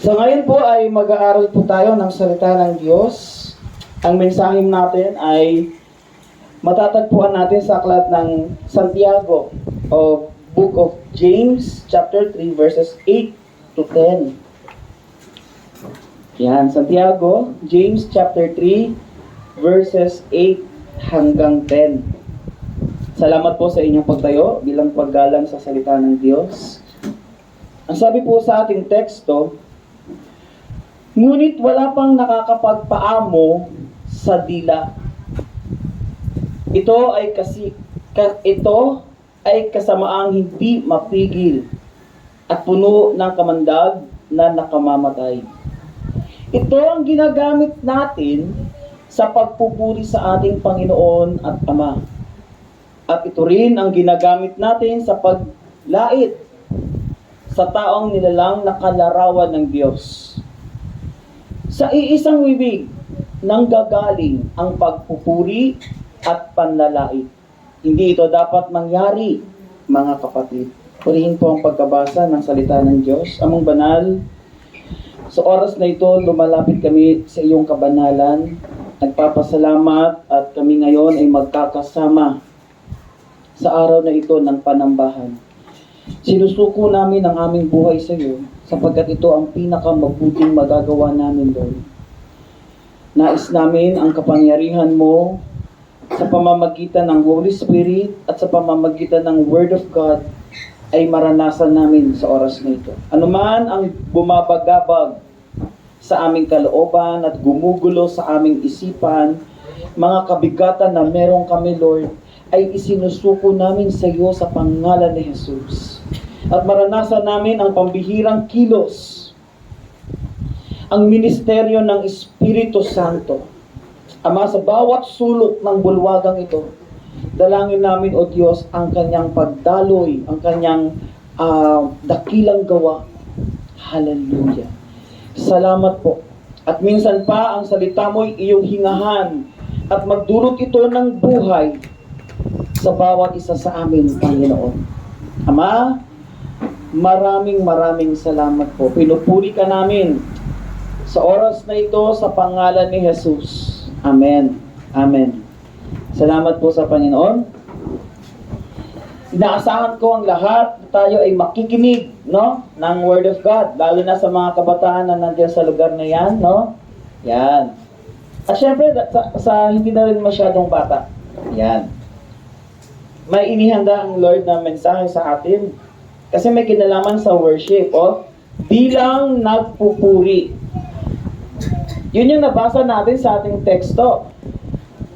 So ngayon po ay mag-aaral po tayo ng salita ng Diyos. Ang mensahe natin ay matatagpuan natin sa aklat ng Santiago o Book of James chapter 3 verses 8 to 10. Yan, Santiago, James chapter 3 verses 8 hanggang 10. Salamat po sa inyong pagtayo bilang paggalang sa salita ng Diyos. Ang sabi po sa ating teksto, ngunit wala pang nakakapagpaamo sa dila. Ito ay kasamaang hindi mapigil at puno ng kamandag na nakamamatay. Ito ang ginagamit natin sa pagpupuri sa ating Panginoon at Ama. At ito rin ang ginagamit natin sa paglait sa taong nilalang na kalarawan ng Diyos. Sa iisang bibig nanggagaling ang pagpupuri at panlalait. Hindi ito dapat mangyari, mga kapatid. Purihin po ang pagkabasa ng salita ng Diyos. Amang banal, sa oras na ito, lumalapit kami sa iyong kabanalan. Nagpapasalamat at kami ngayon ay magkakasama sa araw na ito ng panambahan. Sinusuko namin ang aming buhay sa iyo sapagkat ito ang pinakamabuting magagawa namin doon. Nais namin ang kapangyarihan mo sa pamamagitan ng Holy Spirit at sa pamamagitan ng Word of God ay maranasan namin sa oras na ito. Anuman ang bumabagabag sa aming kalooban at gumugulo sa aming isipan, mga kabigatan na meron kami, Lord, ay isinusuko namin sa iyo sa pangalan ni Jesus. At maranasan namin ang pambihirang kilos, ang ministeryo ng Espiritu Santo. Ama, sa bawat sulok ng bulwagang ito, dalangin namin, O Diyos, ang kanyang pagdaloy, ang kanyang dakilang gawa. Hallelujah. Salamat po. At minsan pa, ang salita mo'y iyong hingahan at magdulot ito ng buhay sa bawat isa sa amin, Panginoon. Ama, maraming salamat po. Pinupuri ka namin sa oras na ito sa pangalan ni Jesus. Amen. Amen. Salamat po sa Panginoon. Inaasahan ko ang lahat tayo ay makikinig, no, ng Word of God, lalo na sa mga kabataan na nandiyan sa lugar na yan, no? Yan. At syempre, sa hindi na rin masyadong bata. Yan. May inihanda ang Lord na mensahe sa atin. Kasi may kinalaman sa worship, bilang nagpupuri. Yun yung nabasa natin sa ating teksto.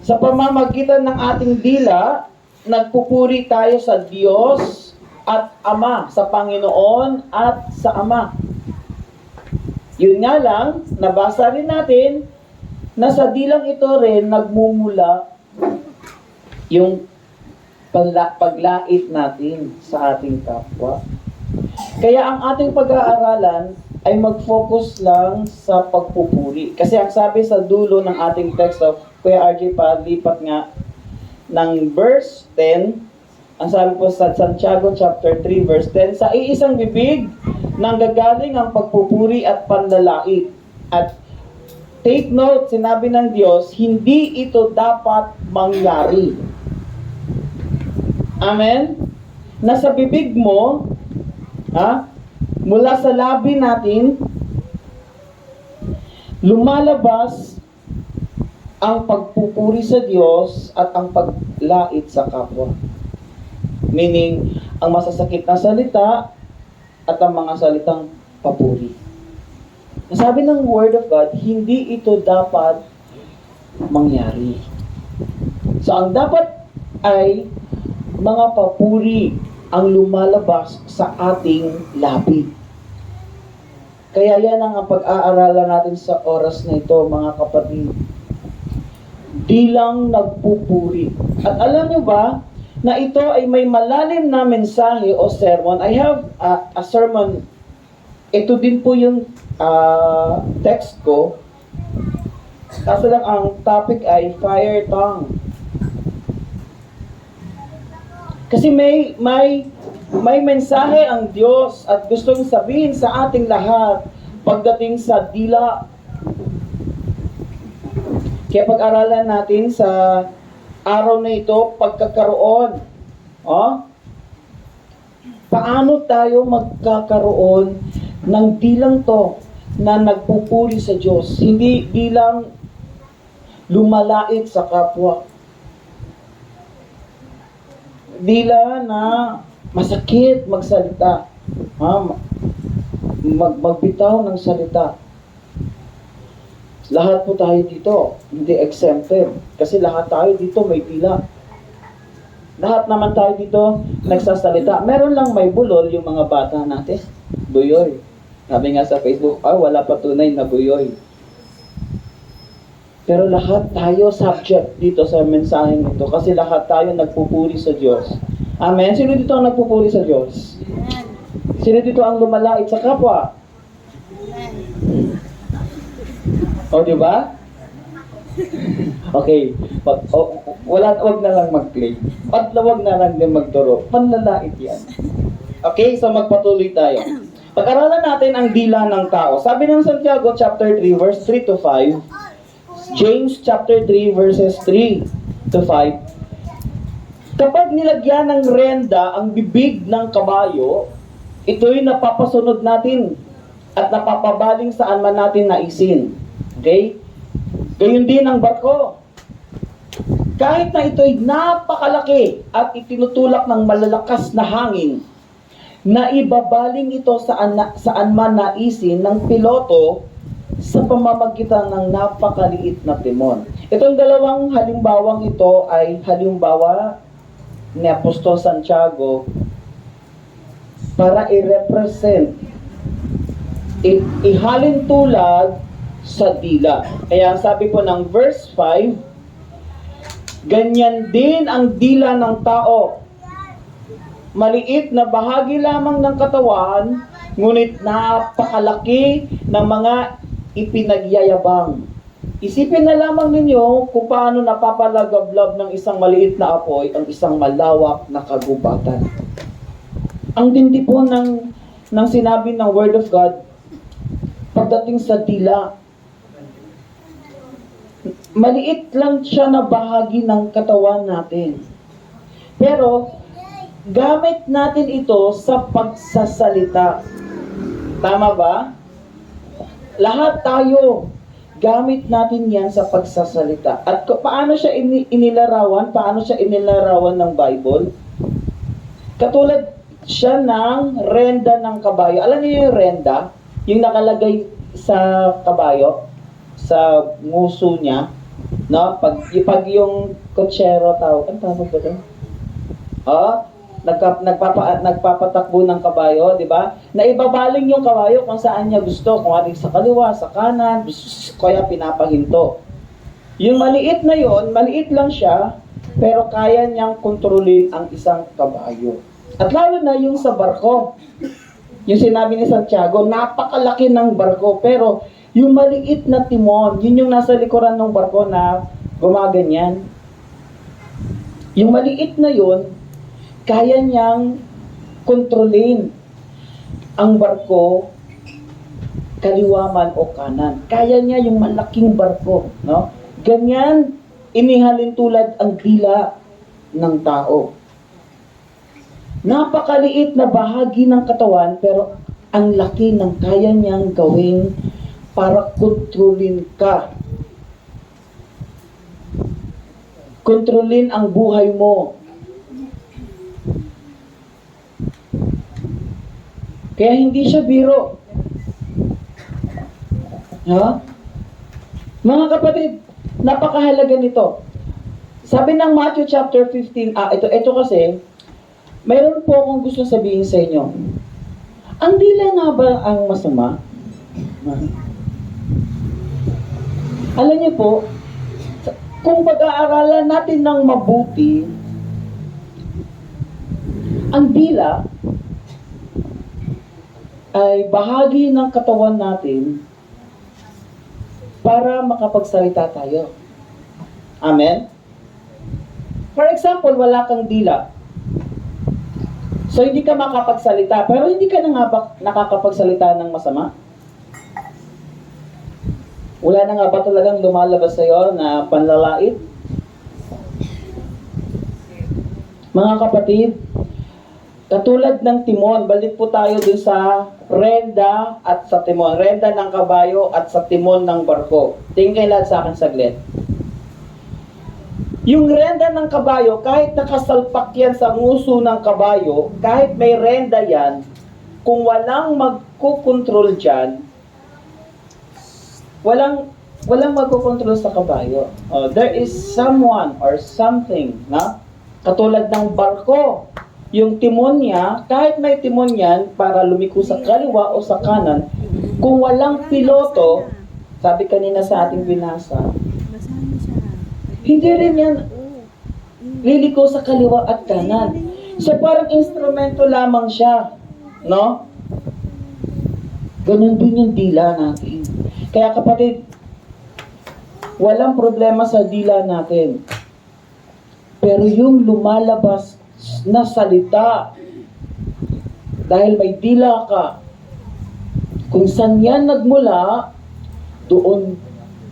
Sa pamamagitan ng ating dila, nagpupuri tayo sa Diyos at Ama, sa Panginoon at sa Ama. Yun nga lang, nabasa rin natin na sa dilang ito rin nagmumula yung paglait natin sa ating kapwa. Kaya ang ating pag-aaralan ay mag-focus lang sa pagpupuri. Kasi ang sabi sa dulo ng ating text of Kuya RJ pa, lipat nga ng verse 10, ang sabi po sa Santiago chapter 3 verse 10, sa iisang bibig nanggagaling ang pagpupuri at panlalait. At take note, sinabi ng Diyos, hindi ito dapat mangyari. Amen? Nasa bibig mo, mula sa labi natin, lumalabas ang pagpupuri sa Diyos at ang paglait sa kapwa. Meaning, ang masasakit na salita at ang mga salitang papuri. Sabi ng Word of God, hindi ito dapat mangyari. So, ang dapat ay mga papuri ang lumalabas sa ating labi. Kaya yan ang pag-aaralan natin sa oras na ito, mga kapatid. Bilang nagpupuri. At alam nyo ba, na ito ay may malalim na mensahe o sermon. I have a sermon. Ito din po yung text ko. Kaso lang ang topic ay fire tongue. Kasi may mensahe ang Diyos at gustong sabihin sa ating lahat pagdating sa dila. Kaya pag-aralan natin sa araw na ito, pagkakaroon. Paano tayo magkakaroon ng dilang to na nagpupuri sa Diyos? Hindi dilang lumalait sa kapwa. Dila na masakit magsalita. Magbitaw ng salita. Lahat po tayo dito, hindi exempted. Kasi lahat tayo dito may dila. Lahat naman tayo dito nagsasalita. Meron lang may bulol yung mga bata natin. Buyoy. Sabi nga sa Facebook, wala pa tunay na buyoy. Pero lahat tayo subject dito sa mensaheng ito kasi lahat tayo nagpupuri sa Diyos. Amen? Sino dito ang nagpupuri sa Diyos? Sino dito ang lumalait sa kapwa? O, di ba? Okay. Wag na lang mag-play. Wag na lang din magturo. Panlalait yan. Okay, so magpatuloy tayo. Pag-aralan natin ang dila ng tao. Sabi ng Santiago chapter 3 verse 3 to 5, James chapter 3 verses 3 to 5. Kapag nilagyan ng renda ang bibig ng kabayo, ito'y napapasunod natin at napapabaling saan man natin naisin. Okay? Gayun din ang barko. Kahit na ito'y napakalaki at itinutulak ng malalakas na hangin, na ibabaling ito saan man naisin ng piloto sa pamamagitan ng napakaliit na timon. Itong dalawang halimbawang ito ay halimbawa ni Apostol Santiago para i-represent, ihalin tulad sa dila. Kaya sabi po ng verse 5, ganyan din ang dila ng tao. Maliit na bahagi lamang ng katawan, ngunit napakalaki ng mga ipinagyayabang. Isipin na lamang ninyo kung paano napapalagablab ng isang maliit na apoy ang isang malawak na kagubatan. Ang tindi po ng sinabi ng Word of God pagdating sa dila. Maliit lang siya na bahagi ng katawan natin. Pero, gamit natin ito sa pagsasalita. Tama ba? Lahat tayo, gamit natin yan sa pagsasalita. At paano siya inilarawan? Paano siya inilarawan ng Bible? Katulad siya ng renda ng kabayo. Alam niyo yung renda? Yung nakalagay sa kabayo, sa nguso niya, no? Pag yung kotsero ang tawag ba doon? Nagpapatakbo ng kabayo, di ba? Naibabaling yung kabayo kung saan niya gusto, kung ano sa kaliwa, sa kanan, kaya pinapahinto. Yung maliit na yon, maliit lang siya, pero kaya niyang kontrolin ang isang kabayo. At lalo na yung sa barko. Yung sinabi ni Santiago, napakalaki ng barko, pero yung maliit na timon, yun yung nasa likuran ng barko na gumaganyan. Yung maliit na yun, kaya niyang kontrolin ang barko kaliwa man o kanan. Kaya niya yung malaking barko, no? Ganyan inihalin tulad ang dila ng tao. Napakaliit na bahagi ng katawan pero ang laki ng kaya niyang gawin para kontrolin ka. Kontrolin ang buhay mo. Kaya hindi siya biro. Mga kapatid, napakahalaga nito. Sabi ng Matthew chapter 15, ito kasi, mayroon po akong gusto sabihin sa inyo. Ang dila nga ba ang masama? Alam niyo po, kung pag-aaralan natin ng mabuti, ang dila ay bahagi ng katawan natin para makapagsalita tayo. Amen? For example, wala kang dila. So, hindi ka makapagsalita. Pero hindi ka na nga ba nakakapagsalita ng masama? Wala na nga ba talagang lumalabas sa'yo na panlalait? Mga kapatid, katulad ng timon, balik po tayo dun sa renda at sa timon. Renda ng kabayo at sa timon ng barko. Tingin kayo lahat sa akin saglit. Yung renda ng kabayo, kahit nakasalpak yan sa nguso ng kabayo, kahit may renda yan, kung walang magkukontrol dyan, walang magkukontrol sa kabayo. There is someone or something na katulad ng barko. Yung timon niya, kahit may timon yan para lumiko sa kaliwa o sa kanan, kung walang piloto, sabi kanina sa ating binasa, hindi rin yan liliko sa kaliwa at kanan. So parang instrumento lamang siya. No? Ganun din yung dila natin. Kaya kapatid, walang problema sa dila natin. Pero yung lumalabas na salita, dahil may dila ka, kung saan yan nagmula, doon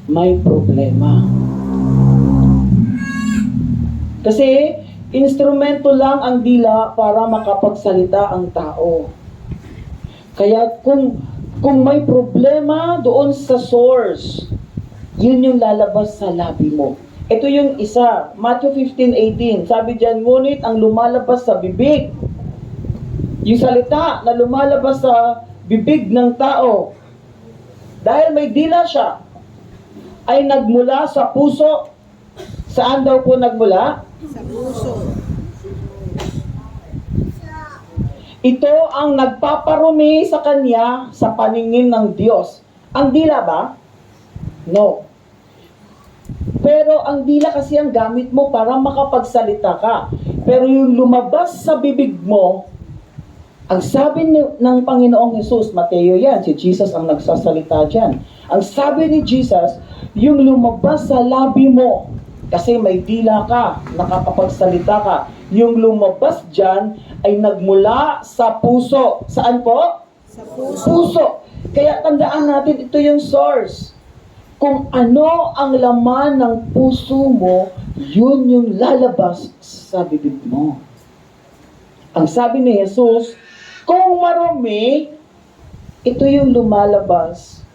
may problema. Kasi, instrumento lang ang dila para makapagsalita ang tao. Kaya kung may problema doon sa source, yun yung lalabas sa labi mo. Ito yung isa, Matthew 15:18. Sabi diyan, ngunit ang lumalabas sa bibig, yung salita na lumalabas sa bibig ng tao, dahil may dila siya, ay nagmula sa puso. Saan daw po nagmula? Sa puso. Ito ang nagpaparumi sa kanya sa paningin ng Diyos. Ang dila ba? No. Pero ang dila kasi ang gamit mo para makapagsalita ka. Pero yung lumabas sa bibig mo, ang sabi ng Panginoong Jesus, Mateo yan, si Jesus ang nagsasalita dyan. Ang sabi ni Jesus, yung lumabas sa labi mo, kasi may dila ka, nakakapagsalita ka. Yung lumabas dyan ay nagmula sa puso. Saan po? Sa puso. Puso. Kaya tandaan natin, ito yung source. Kung ano ang laman ng puso mo, yun yung lalabas sa bibig mo. Ang sabi ni Jesus, kung marumi, ito yung lumalabas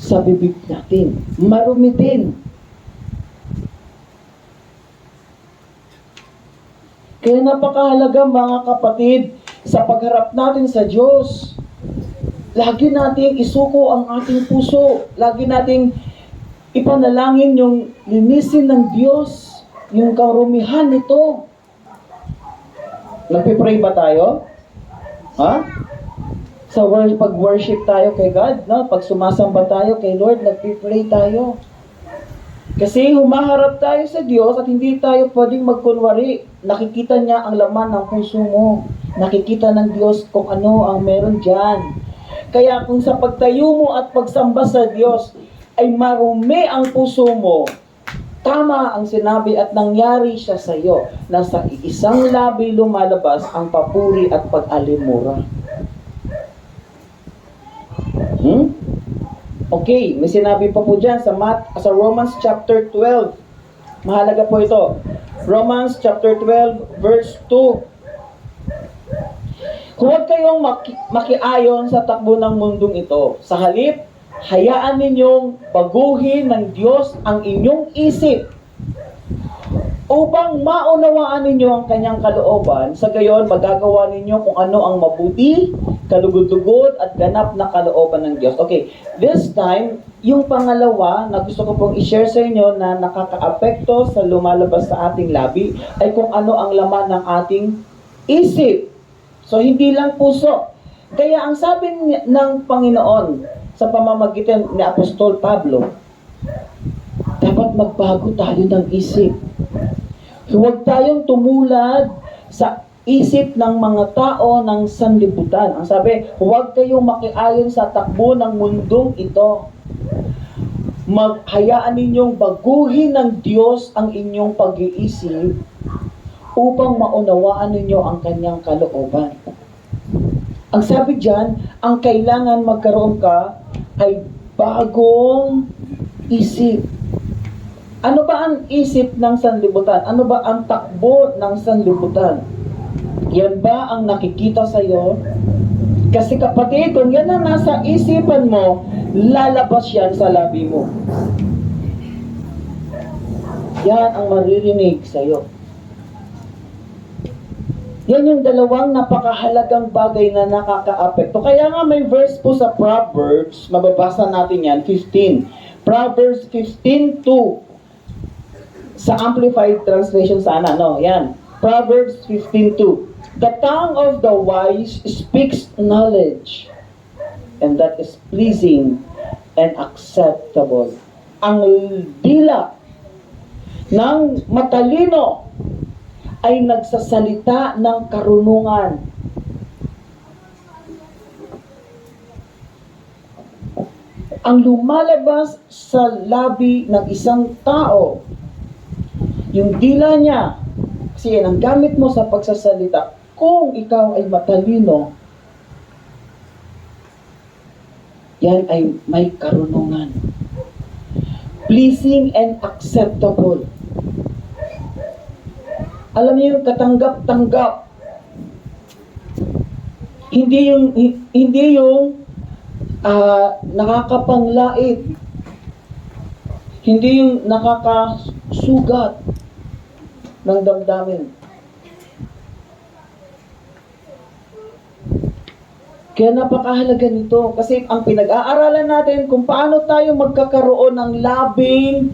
sa bibig natin. Marumi din. Kaya napakahalaga mga kapatid, sa pagharap natin sa Diyos, lagi nating isuko ang ating puso. Lagi nating ipanalangin yung linisin ng Diyos, yung karumihan nito. Nagpipray ba tayo? Ha? Sa pag-worship tayo kay God, no? Pag sumasamba tayo kay Lord, nagpipray tayo. Kasi humaharap tayo sa Diyos at hindi tayo pwedeng magkunwari. Nakikita niya ang laman ng puso mo. Nakikita ng Diyos kung ano ang meron dyan. Kaya kung sa pagtayo mo at pagsamba sa Diyos ay marumi ang puso mo, tama ang sinabi at nangyari siya sa iyo na sa isang labi lumalabas ang papuri at pag-alimura. Okay, may sinabi pa po dyan sa Romans chapter 12. Mahalaga po ito. Romans chapter 12 verse 2. Huwag kayong makiayon sa takbo ng mundong ito. Sa halip, hayaan ninyong baguhin ng Diyos ang inyong isip upang maunawaan ninyo ang kanyang kalooban. Sa gayon, magagawa ninyo kung ano ang mabuti, kalugod-lugod at ganap na kalooban ng Diyos. Okay, this time, yung pangalawa na gusto ko pong i-share sa inyo na nakaka-apekto sa lumalabas sa ating labi ay kung ano ang laman ng ating isip. So, hindi lang puso. Kaya ang sabi ng Panginoon sa pamamagitan ni Apostol Pablo, dapat magbago tayo ng isip. Huwag tayong tumulad sa isip ng mga tao ng sanlibutan. Ang sabi, huwag kayong makiayon sa takbo ng mundong ito. Maghayaan ninyong baguhin ng Diyos ang inyong pag-iisip upang maunawaan ninyo ang kanyang kalooban. Ang sabi diyan, ang kailangan magkaroon ka ay bagong isip. Ano ba ang isip ng sanlibutan? Ano ba ang takbo ng sanlibutan? Yan ba ang nakikita sa iyo? Kasi kapatid, kung yan ang nasa isipan mo, lalabas yan sa labi mo. Yan ang maririnig sa iyo. Yan yung dalawang napakahalagang bagay na nakaka-apekto. Kaya nga may verse po sa Proverbs, mababasa natin yan, 15. Proverbs 15:2. Sa Amplified Translation sana, no? Yan. Proverbs 15:2. The tongue of the wise speaks knowledge, and that is pleasing and acceptable. Ang dila ng matalino ay nagsasalita ng karunungan. Ang lumalabas sa labi ng isang tao, yung dila niya, kasi yan ang gamit mo sa pagsasalita. Kung ikaw ay matalino, yan ay may karunungan. Pleasing and acceptable. Alam niyo yung katanggap-tanggap. Hindi yung nakakapanglait. Hindi yung nakakasugat ng damdamin. Kaya napakahalaga nito kasi ang pinag-aaralan natin kung paano tayo magkakaroon ng labing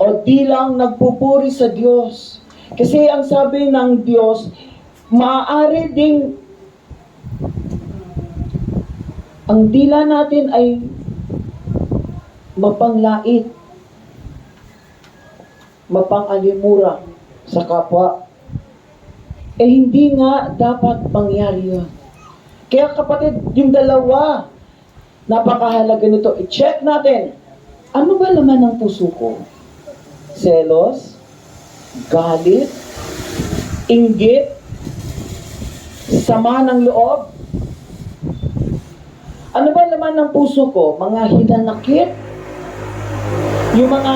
o dilang nagpupuri sa Diyos. Kasi ang sabi ng Diyos, maaari ding ang dila natin ay mapanglait, mapangalimura sa kapwa. Eh hindi nga dapat mangyari yun. Kaya kapatid, yung dalawa, napakahalaga nito. I-check natin, ano ba laman ng puso ko? Selos? Galit? Inggit? Sama ng loob? Ano ba laman ng puso ko? Mga hinanakit? Yung mga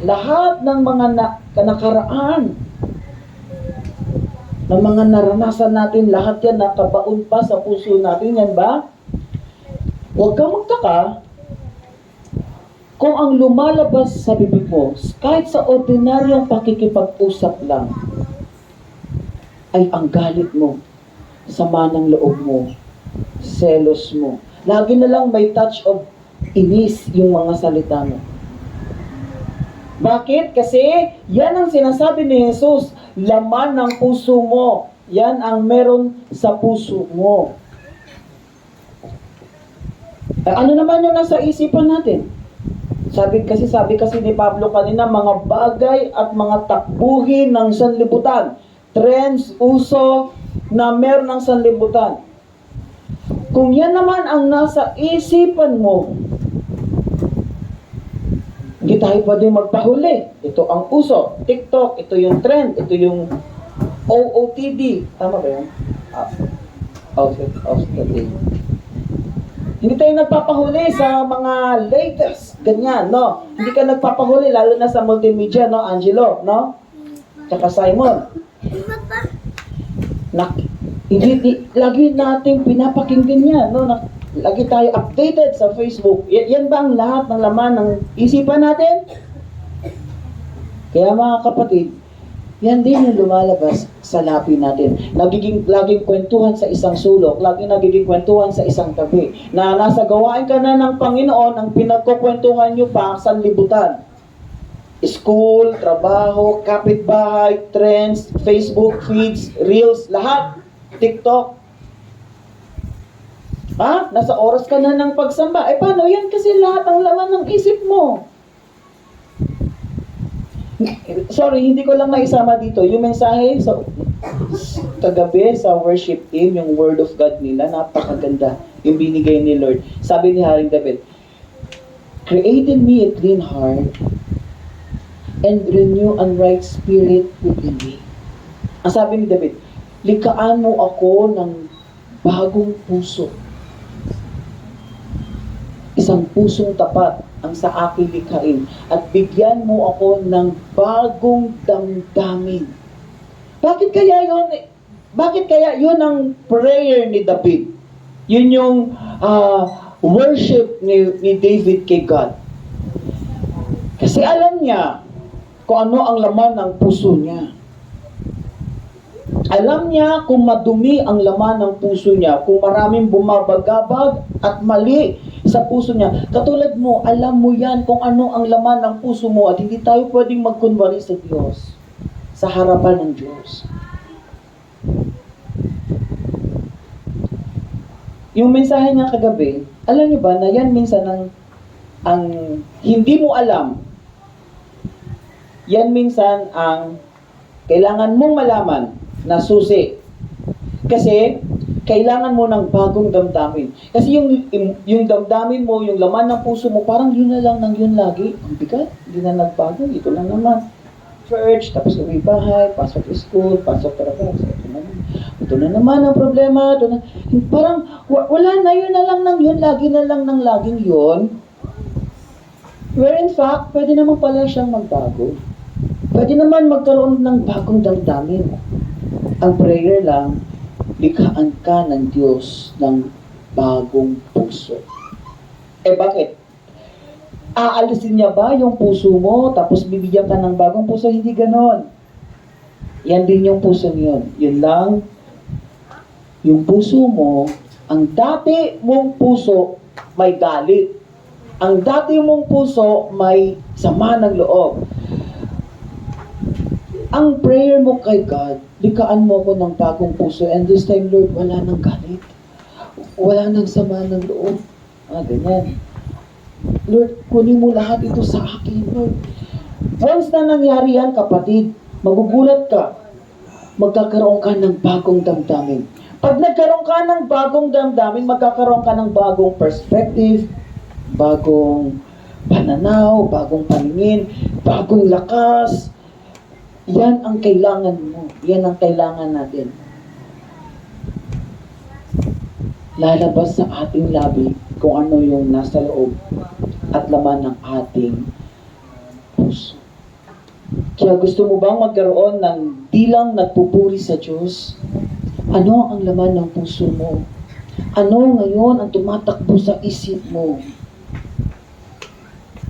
lahat ng mga nakaraan ng mga naranasan natin, lahat yan nakabaon pa sa puso natin, yan ba? Huwag kang magtaka kung ang lumalabas sa bibig mo, kahit sa ordinaryong pakikipag-usap lang, ay ang galit mo, sama ng loob mo, selos mo. Lagi na lang may touch of inis yung mga salita mo. Bakit? Kasi yan ang sinasabi ni Jesus, laman ng puso mo. Yan ang meron sa puso mo. Ano naman yung nasa isipan natin? Sabi kasi ni Pablo kanina, mga bagay at mga takbuhin ng sanlibutan. Trends, uso na meron ng sanlibutan. Kung yan naman ang nasa isipan mo, hindi tayo pwede magpahuli. Ito ang uso. TikTok, ito yung trend, ito yung OOTD. Tama ba yan? OOTD. Hindi tayo nagpapahuli sa mga latest. Ganyan, no? Hindi ka nagpapahuli, lalo na sa multimedia, no? Angelo, no? Tsaka Simon. Lagi nating pinapakinggan yan, no? Lagi tayo updated sa Facebook. Yan ba ang lahat ng laman ng isipan natin? Kaya mga kapatid, yan din yung lumalabas sa labi natin. Laging kwentuhan sa isang sulok, laging nagiging kwentuhan sa isang tabi. Na nasa gawain ka na ng Panginoon, ang pinagkukwentuhan nyo pa sa libutan. School, trabaho, kapitbahay, trends, Facebook feeds, reels, lahat. TikTok. Nasa oras ka na ng pagsamba. Paano yan? Kasi lahat ang laman ng isip mo. Sorry, hindi ko lang naisama dito. Yung mensahe sa kagabi sa worship team, yung word of God nila, napakaganda. Yung binigay ni Lord. Sabi ni Haring David, create in me a clean heart and renew a right spirit within me. Ang sabi ni David, likhaan mo ako ng bagong puso. isang pusong tapat ang sa akin likhain at bigyan mo ako ng bagong damdamin. Bakit kaya yun? Bakit kaya yun ang prayer ni David? Yun yung worship ni David kay God. Kasi alam niya kung ano ang laman ng puso niya. Alam niya kung madumi ang laman ng puso niya, kung maraming bumabagabag at mali sa puso niya. Katulad mo, alam mo yan kung ano ang laman ng puso mo at hindi tayo pwedeng magkunwari sa Diyos, sa harapan ng Diyos. Yung mensahe niya kagabi, alam niyo ba na yan minsan ang hindi mo alam, yan minsan ang kailangan mong malaman na susi. Kasi, kailangan mo ng bagong damdamin. Kasi yung damdamin mo, yung laman ng puso mo, parang yun na lang ng yun lagi. Ang bigat, hindi na nagbago. Ito lang naman. Church, tapos uwi bahay, pasok school, pasok trabaho. Ito na naman ang problema. Ito na. Parang, wala na yun na lang ng yun, lagi na lang ng laging yun. Where in fact, pwede naman pala siyang magbago. Pwede naman magkaroon ng bagong damdamin. Ang prayer lang, likhaan ka ng Diyos ng bagong puso. Eh bakit? Aalisin niya ba yung puso mo tapos bibigyan ka ng bagong puso? Hindi ganon. Yan din yung puso niyon. Yun lang, yung puso mo, ang dati mong puso may galit. Ang dati mong puso may sama ng loob. Ang prayer mo kay God, likhaan mo ko ng bagong puso. And this time, Lord, wala nang galit. Wala nang sama ng loob. Ganyan. Lord, kunin mo lahat ito sa akin, Lord. Once na nangyari yan, kapatid, magugulat ka. Magkakaroon ka ng bagong damdamin. Pag nagkaroon ka ng bagong damdamin, magkakaroon ka ng bagong perspective, bagong pananaw, bagong paningin, bagong lakas. Yan ang kailangan mo. Yan ang kailangan natin. Lalabas sa ating labi kung ano yung nasa loob at laman ng ating puso. Kaya gusto mo bang magkaroon ng dilang nagpupuri sa Diyos? Ano ang laman ng puso mo? Ano ngayon ang tumatakbo sa isip mo?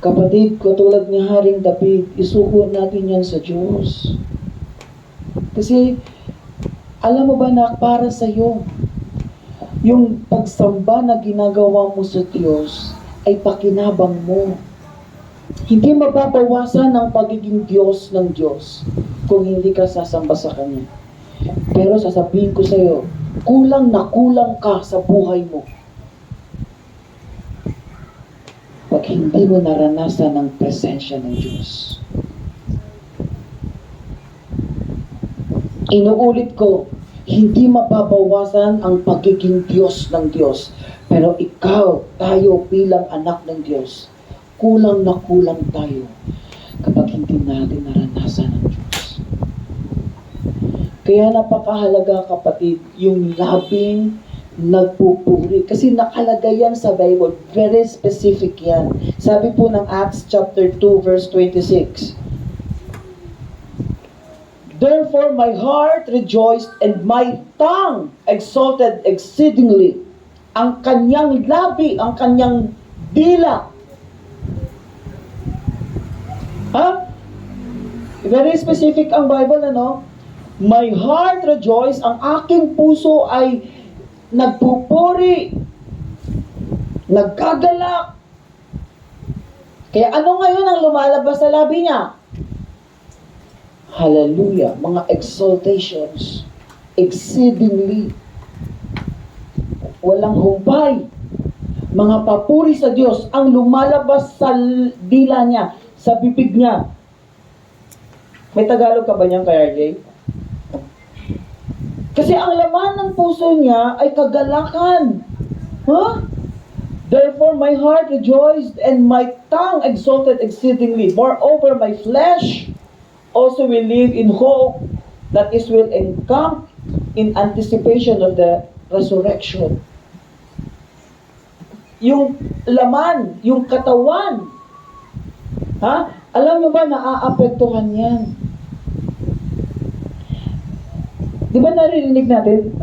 Kapatid, katulad ni Haring David, isuko natin yan sa Diyos. Kasi, alam mo ba na para sa iyo, yung pagsamba na ginagawa mo sa Diyos ay pakinabang mo. Hindi mababawasan ang pagiging Diyos ng Diyos kung hindi ka sasamba sa Kanya. Pero sasabihin ko sa iyo, kulang na kulang ka sa buhay mo. Pag hindi mo naranasan ang presensya ng Diyos. Inuulit ko, hindi mababawasan ang pagiging Diyos ng Diyos. Pero ikaw, tayo bilang anak ng Diyos, kulang na kulang tayo kapag hindi natin naranasan ang Diyos. Kaya napakahalaga, kapatid, yung labing nagpupuri. Kasi nakalagay yan sa Bible. Very specific yan. Sabi po ng Acts chapter 2 verse 26. Therefore my heart rejoiced and my tongue exalted exceedingly. Ang kanyang labi, ang kanyang dila. Very specific ang Bible, ano? My heart rejoiced, ang aking puso ay nagpupuri, nagkagalak. Kaya ano ngayon ang lumalabas sa labi niya? Hallelujah, mga exaltations, exceedingly, walang humpay, mga papuri sa Diyos ang lumalabas sa dila niya, sa bibig niya. May Tagalog ka ba niyan, Kaya RJ? Kasi ang laman ng puso niya ay kagalakan. Therefore my heart rejoiced and my tongue exalted exceedingly. Moreover, my flesh also will live in hope that is will encamp in anticipation of the resurrection. yung laman, yung katawan. Ha? Alam mo ba, naaapektuhan yan. Di ba naririnig natin,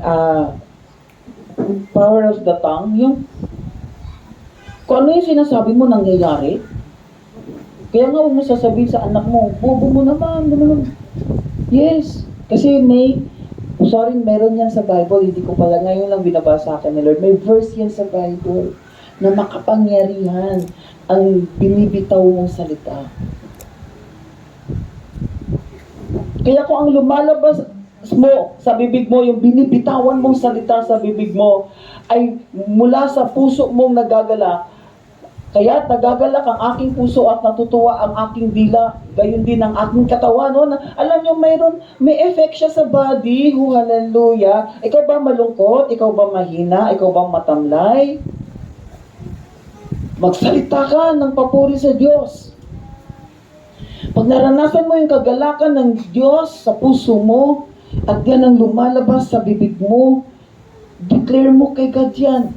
power of the tongue, yung kung ano yung sinasabi mo nangyayari. Kaya nga huwag mo sasabihin sa anak mo, bobo mo naman, naman. Yes, kasi meron yan sa Bible, hindi ko pala ngayon lang binabasa akin ni Lord. May verse yan sa Bible na makapangyarihan ang binibitaw mong salita. Kaya kung ang lumalabas mo sa bibig mo, yung binibitawan mong salita sa bibig mo, ay mula sa puso mong nagagala, kaya nagagalak ang aking puso at natutuwa ang aking dila, gayon din ang aking katawan. No? Alam nyo, may effect siya sa body. Hallelujah. Ikaw ba malungkot? Ikaw ba mahina? Ikaw ba matamlay? Magsalita ka ng papuri sa Diyos. Pag naranasan mo yung kagalakan ng Diyos sa puso mo, at yan ang lumalabas sa bibig mo, declare mo kay God yan.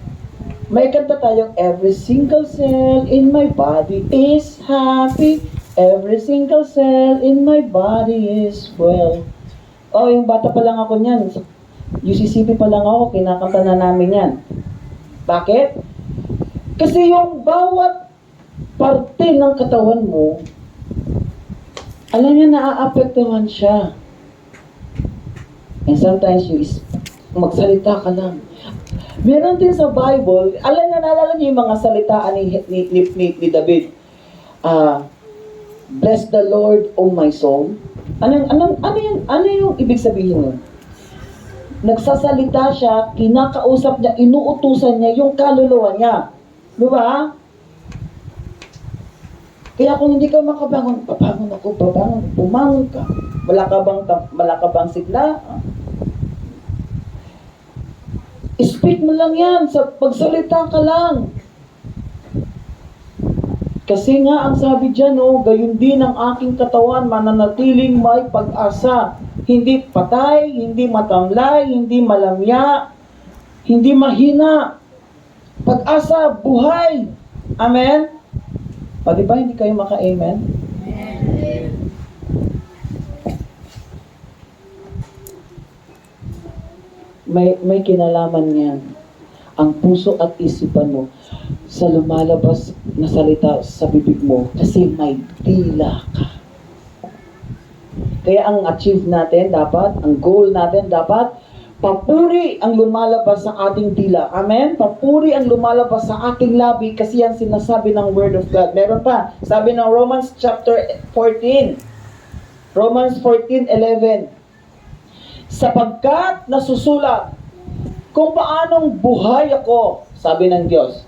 May kanta tayong, every single cell in my body is happy. Every single cell in my body is well. Oh, yung bata pa lang ako niyan. UCCP pa lang ako, kinakanta na namin yan. Bakit? Kasi yung bawat parte ng katawan mo, alam niya, naaapektuhan siya. And sometimes magsalita ka lang. Meron din sa Bible, naalala niyo yung mga salitaan ni David. Bless the Lord, O my soul. Ano yung ibig sabihin nun? Nagsasalita siya, kinakausap niya, inuutusan niya yung kaluluwa niya. Di ba? Kaya kung hindi ka makabangon, bumangon ka. Wala ka bang sigla? Speak mo lang yan, pagsalita ka lang. Kasi nga, ang sabi dyan, gayon din ang aking katawan, mananatiling may pag-asa. Hindi patay, hindi matamlay, hindi malamya, hindi mahina. Pag-asa, buhay. Amen? O, diba hindi kayo maka-amen? May kinalaman yan. Ang puso at isipan mo sa lumalabas na salita sa bibig mo kasi may dila ka. Kaya ang achieve natin dapat, ang goal natin dapat, papuri ang lumalabas sa ating dila. Amen? Papuri ang lumalabas sa ating labi kasi yan sinasabi ng Word of God. Meron pa, sabi ng Romans chapter 14. Romans 14:11. Sapagkat nasusulat, kung paanong buhay ako, sabi ng Diyos,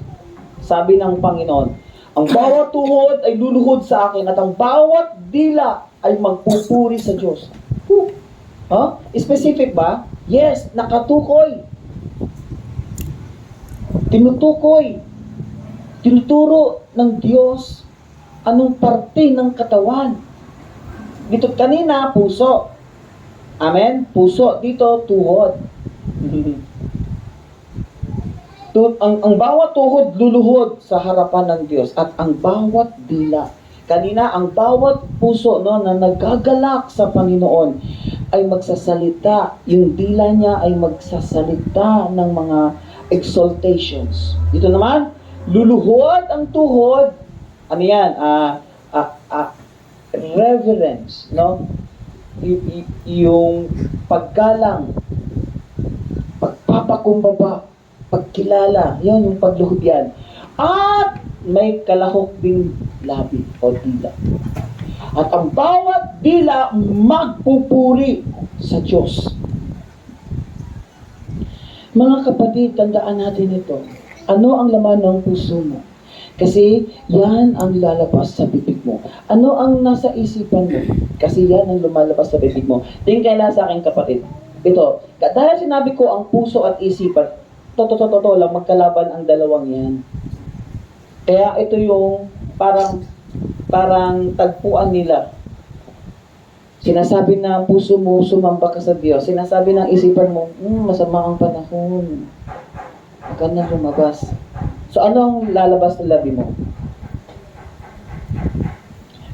sabi ng Panginoon, ang bawat tuhod ay luluhod sa akin at ang bawat dila ay magpupuri sa Diyos. Huh? Specific ba? Yes, nakatukoy. Tinutukoy. Tinuturo ng Diyos anong parte ng katawan. Dito kanina, puso. Amen? Puso. Dito, tuhod. Ang bawat tuhod luluhod sa harapan ng Diyos at ang bawat dila. Kanina, ang bawat puso na nagagalak sa Panginoon ay magsasalita. Yung dila niya ay magsasalita ng mga exaltations. Dito naman, luluhod ang tuhod. Ano yan? Reverence, no? Yung paggalang, pagpapakumbaba, pagkilala, yan yung pagluhod yan. At may kalahok ding labi o dila. At ang bawat dila magpupuri sa Diyos. Mga kapatid, tandaan natin ito. Ano ang laman ng puso mo? Kasi yan ang lalabas sa bibig mo. Ano ang nasa isipan mo? Kasi yan ang lumalabas sa bibig mo. Tingin kayo sa aking kapatid. Ito, dahil sinabi ko ang puso at isipan, totoo lang, magkalaban ang dalawang yan. Kaya ito yung parang tagpuan nila. Sinasabi na puso mo, sumamba ka sa Diyos. Sinasabi ng isipan mo, masama ang panahon. Huwag ka na lumabas. So, anong lalabas ng labi mo?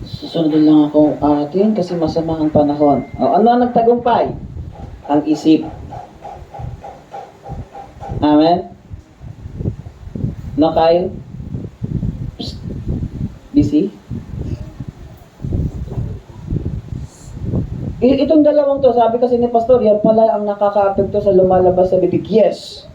Susunod lang ako atin kasi masama ang panahon. O, ano ang nagtagumpay? Ang isip. Amen? No, Kyle? Psst. Busy? Itong dalawang to, sabi kasi ni Pastor, yan pala ang nakaka-apekto sa lumalabas sa bibig. Yes.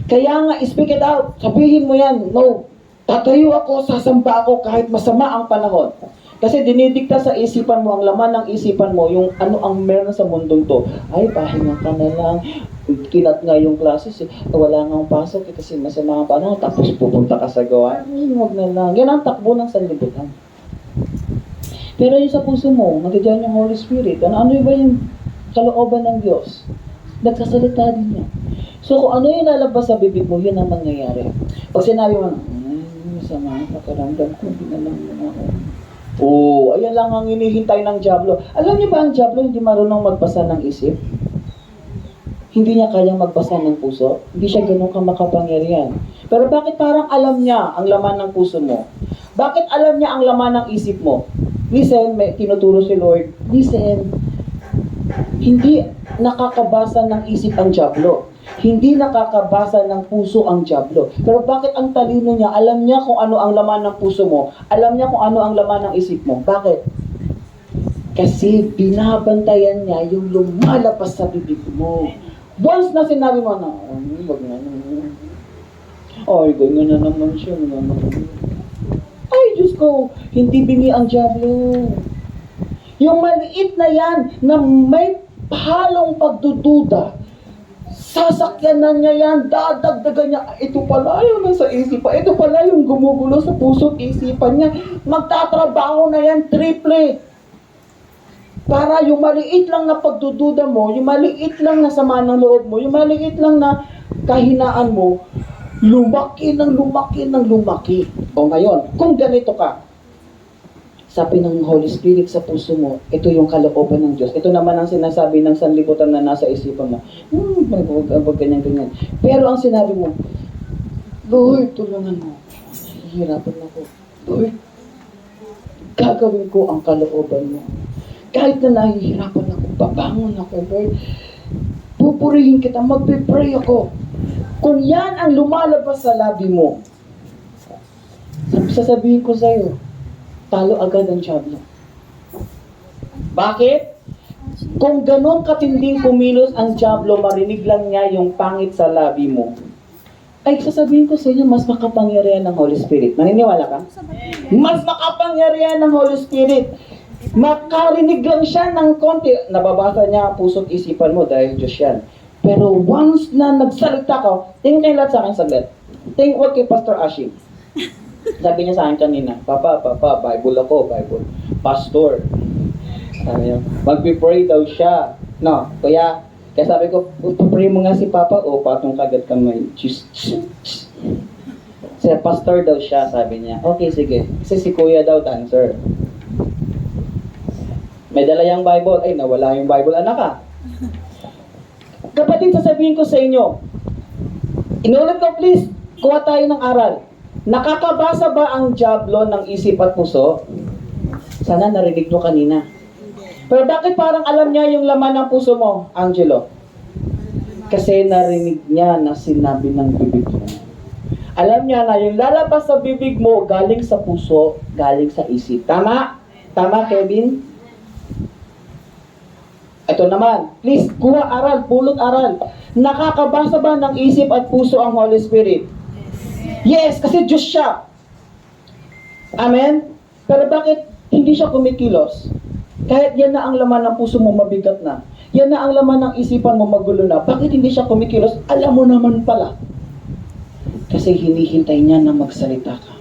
Kaya nga, speak it out. Sabihin mo yan. No. Tatayo ako, sasamba ako kahit masama ang panahon. Kasi dinidikta sa isipan mo, ang laman ng isipan mo, yung ano ang meron sa mundong to. Ay, pahinga ka na lang. Kinat nga yung classes, wala nga ang pasok kasi masama ang panahon. Tapos pupunta ka sa gawa. Ay, huwag na lang. Yan ang takbo ng sanlibutan. Pero yung sa puso mo, nandiyan yung Holy Spirit. Ano ba yung kalooban ng Diyos? Nagsasalita din niya. So kung ano yung lalabas sa bibig mo, yun ang mangyayari. Pag sinabi mo, masama ang pakiramdam ko, hindi na lang muna ako. Ayan lang ang hinihintay ng Diablo. Alam niyo ba ang Diablo hindi marunong magbasa ng isip? Hindi niya kayang magbasa ng puso? Hindi siya ganun makapangyarihan. Pero bakit parang alam niya ang laman ng puso mo? Bakit alam niya ang laman ng isip mo? Listen, may tinuturo si Lord. Listen, hindi nakakabasa ng isip ang Diablo. Hindi nakakabasa ng puso ang Diablo. Pero bakit ang talino niya? Alam niya kung ano ang laman ng puso mo. Alam niya kung ano ang laman ng isip mo. Bakit? Kasi binabantayan niya yung lumalabas sa bibig mo. Once na sinabi mo na, wag na naman. Ay, ganyan na naman siya. Ay, Diyos ko, hindi bingi ang Diablo. Yung maliit na yan, na may halong pagdududa, sasakyanan niya yan, dadagdagan niya, ito pala yung nasa isipan, ito pala yung gumugulo sa puso't isipan niya, magtatrabaho na yan, triple. Para yung maliit lang na pagdududa mo, yung maliit lang na sama ng loob mo, yung maliit lang na kahinaan mo, lumaki ng lumaki ng lumaki. O ngayon, kung ganito ka, sabi ng Holy Spirit sa puso mo, ito yung kalooban ng Diyos. Ito naman ang sinasabi ng sanlibutan na nasa isipan mo. Huwag ganyan-ganyan. Pero ang sinabi mo, Lord, tulungan mo. Hihirapan ako. Lord, gagawin ko ang kalooban mo. Kahit na nahihirapan ako, babangon ako, Lord. Pupurihin kita, magpipray ako. Kung yan ang lumalabas sa labi mo, sasabihin ko sa'yo, talo agad ang Diablo. Bakit? Kung ganon katinding kumilos ang Diablo, marinig lang niya yung pangit sa labi mo, ay sasabihin ko sa inyo, mas makapangyarihan ng Holy Spirit. Maniniwala ka? Mas makapangyarihan ng Holy Spirit. Makarinig lang siya ng konti. Nababasa niya ang puso't isipan mo dahil Diyos yan. Pero once na nagsalita ka, tingin kayo lahat sa akin saglit. Tingin ko kay Pastor Ashim. Sabi niya sa akin kanina, Papa, Bible ako, Bible. Pastor. Sabi niya, magpipray daw siya. No, kaya sabi ko, pupray mo nga si Papa, patong kagad kamay. Siya, pastor daw siya, sabi niya. Okay, sige. Kasi si Kuya daw, dancer. May dala yung Bible. Ay, nawala yung Bible, anak ka. Kapatid, sasabihin ko sa inyo, inulit ko please, kuha tayo ng aral. Nakakabasa ba ang Diablo ng isip at puso? Sana narinig nyo kanina. Pero bakit parang alam niya yung laman ng puso mo, Angelo? Kasi narinig niya na sinabi ng bibig mo. Alam niya na yung lalabas sa bibig mo, galing sa puso, galing sa isip. Tama? Tama, Kevin? Ito naman, please, kuha aral, pulot aral. Nakakabasa ba ng isip at puso ang Holy Spirit? Yes, kasi Diyos siya. Amen? Pero bakit hindi siya kumikilos? Kahit yan na ang laman ng puso mo, mabigat na. Yan na ang laman ng isipan mo, magulo na. Bakit hindi siya kumikilos? Alam mo naman pala. Kasi hinihintay niya na magsalita ka.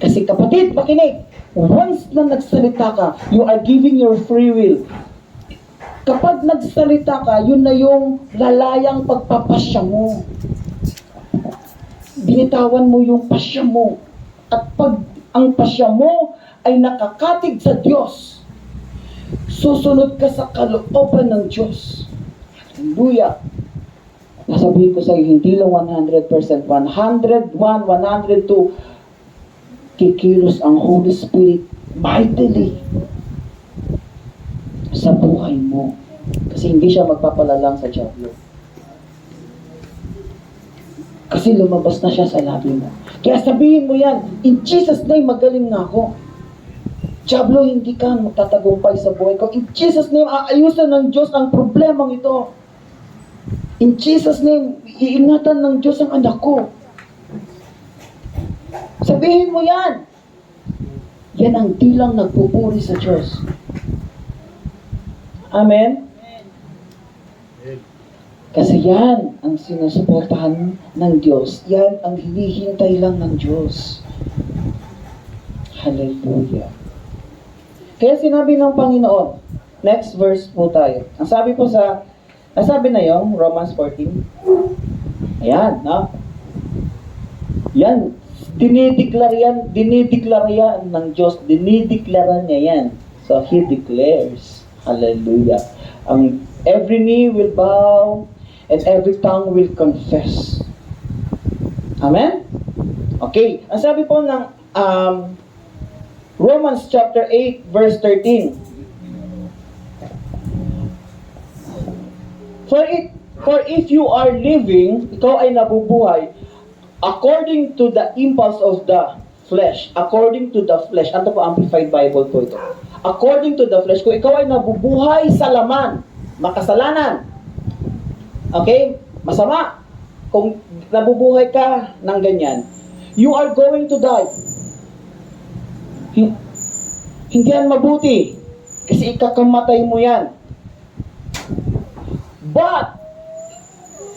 Kasi kapatid, pakinig, once na nagsalita ka, you are giving your free will. Kapag nagsalita ka, yun na yung lalayang pagpapasya mo. Binitawan mo yung pasya mo. At pag ang pasya mo ay nakakatig sa Diyos, susunod ka sa kalooban ng Diyos. Hallelujah. Nasabihin ko sa iyo, hindi lang 100%, 101, 102, kikilos ang Holy Spirit mightily sa buhay mo. Kasi hindi siya magpapalalang sa diablo. Kasi lumabas na siya sa labi mo. Kaya sabihin mo yan, in Jesus' name, magaling na ako. Diablo, hindi ka magtatagumpay sa buhay ko. In Jesus' name, aayusan ng Diyos ang problemang ito. In Jesus' name, iingatan ng Diyos ang anak ko. Sabihin mo yan. Yan ang tilang nagpupuri sa Diyos. Amen? Kasi yan ang sinusuportahan ng Diyos. Yan ang hinihintay lang ng Diyos. Hallelujah. Kaya sinabi ng Panginoon, next verse po tayo. Ang sabi po nasabi na yung Romans 14. Ayan, no? Yan, dinideklara yan ng Diyos. Dinideklara niya yan. So, He declares. Hallelujah. Every knee will bow and every tongue will confess. Amen? Okay. Ang sabi po ng Romans chapter 8 verse 13. For if you are living, ikaw ay nabubuhay according to the impulse of the flesh. According to the flesh. Ano po, Amplified Bible po ito. According to the flesh. Kung ikaw ay nabubuhay sa laman, makasalanan. Okay? Masama. Kung nabubuhay ka ng ganyan, you are going to die. Hindi yan mabuti. Kasi ikakamatay mo yan. But,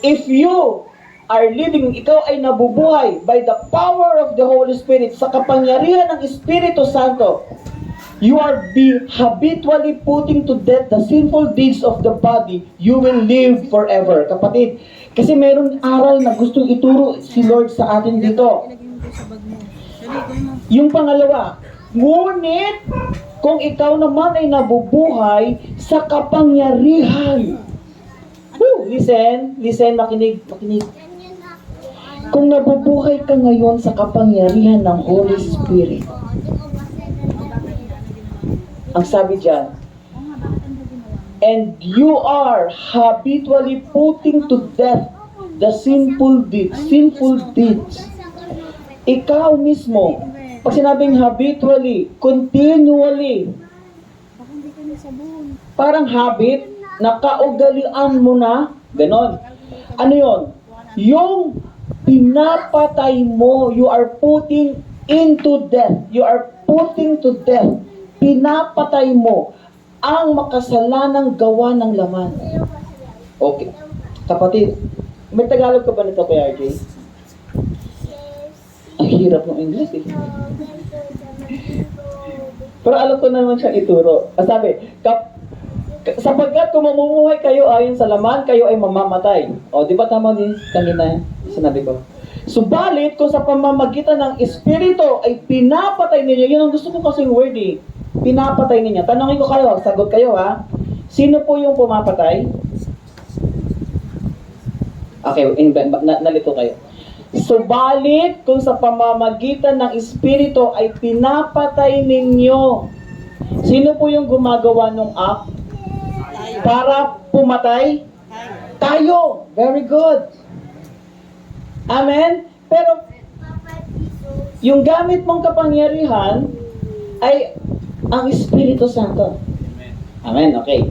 if you are living, ikaw ay nabubuhay by the power of the Holy Spirit, sa kapangyarihan ng Espiritu Santo, you are habitually putting to death the sinful deeds of the body, you will live forever. Kapatid, kasi meron aral na gustong ituro si Lord sa atin dito. Yung pangalawa, ngunit kung ikaw naman ay nabubuhay sa kapangyarihan. Listen, makinig. Kung nabubuhay ka ngayon sa kapangyarihan ng Holy Spirit, ang sabi dyan, and you are habitually putting to death the sinful deeds. Ikaw mismo, pag sinabing habitually, continually, parang habit, nakaugalian mo na, ganon. Ano yon? Yung pinapatay mo, you are putting into death. You are putting to death. Pinapatay mo ang makasalanang gawa ng laman. Okay. Kapatid, may Tagalog ka ba nito, Kuya RJ? Ang hirap ng English eh. Pero alam ko naman siya ituro. Sabi, sapagkat kung mamumuhay kayo ayon sa laman, kayo ay mamamatay. O, di ba tama din kanina sinabi ko? Subalit, kung sa pamamagitan ng Espiritu ay pinapatay ninyo, yun ang gusto ko kasing word eh. Pinapatay ninyo. Tanongin ko kayo, sagot kayo ha. Sino po yung pumapatay? Okay, nalito kayo. Subalit, kung sa pamamagitan ng Espiritu ay pinapatay ninyo, sino po yung gumagawa ng act? Para pumatay? Tayo. Very good. Amen? Pero, yung gamit mong kapangyarihan ay ang Espiritu Santo. Amen? Okay.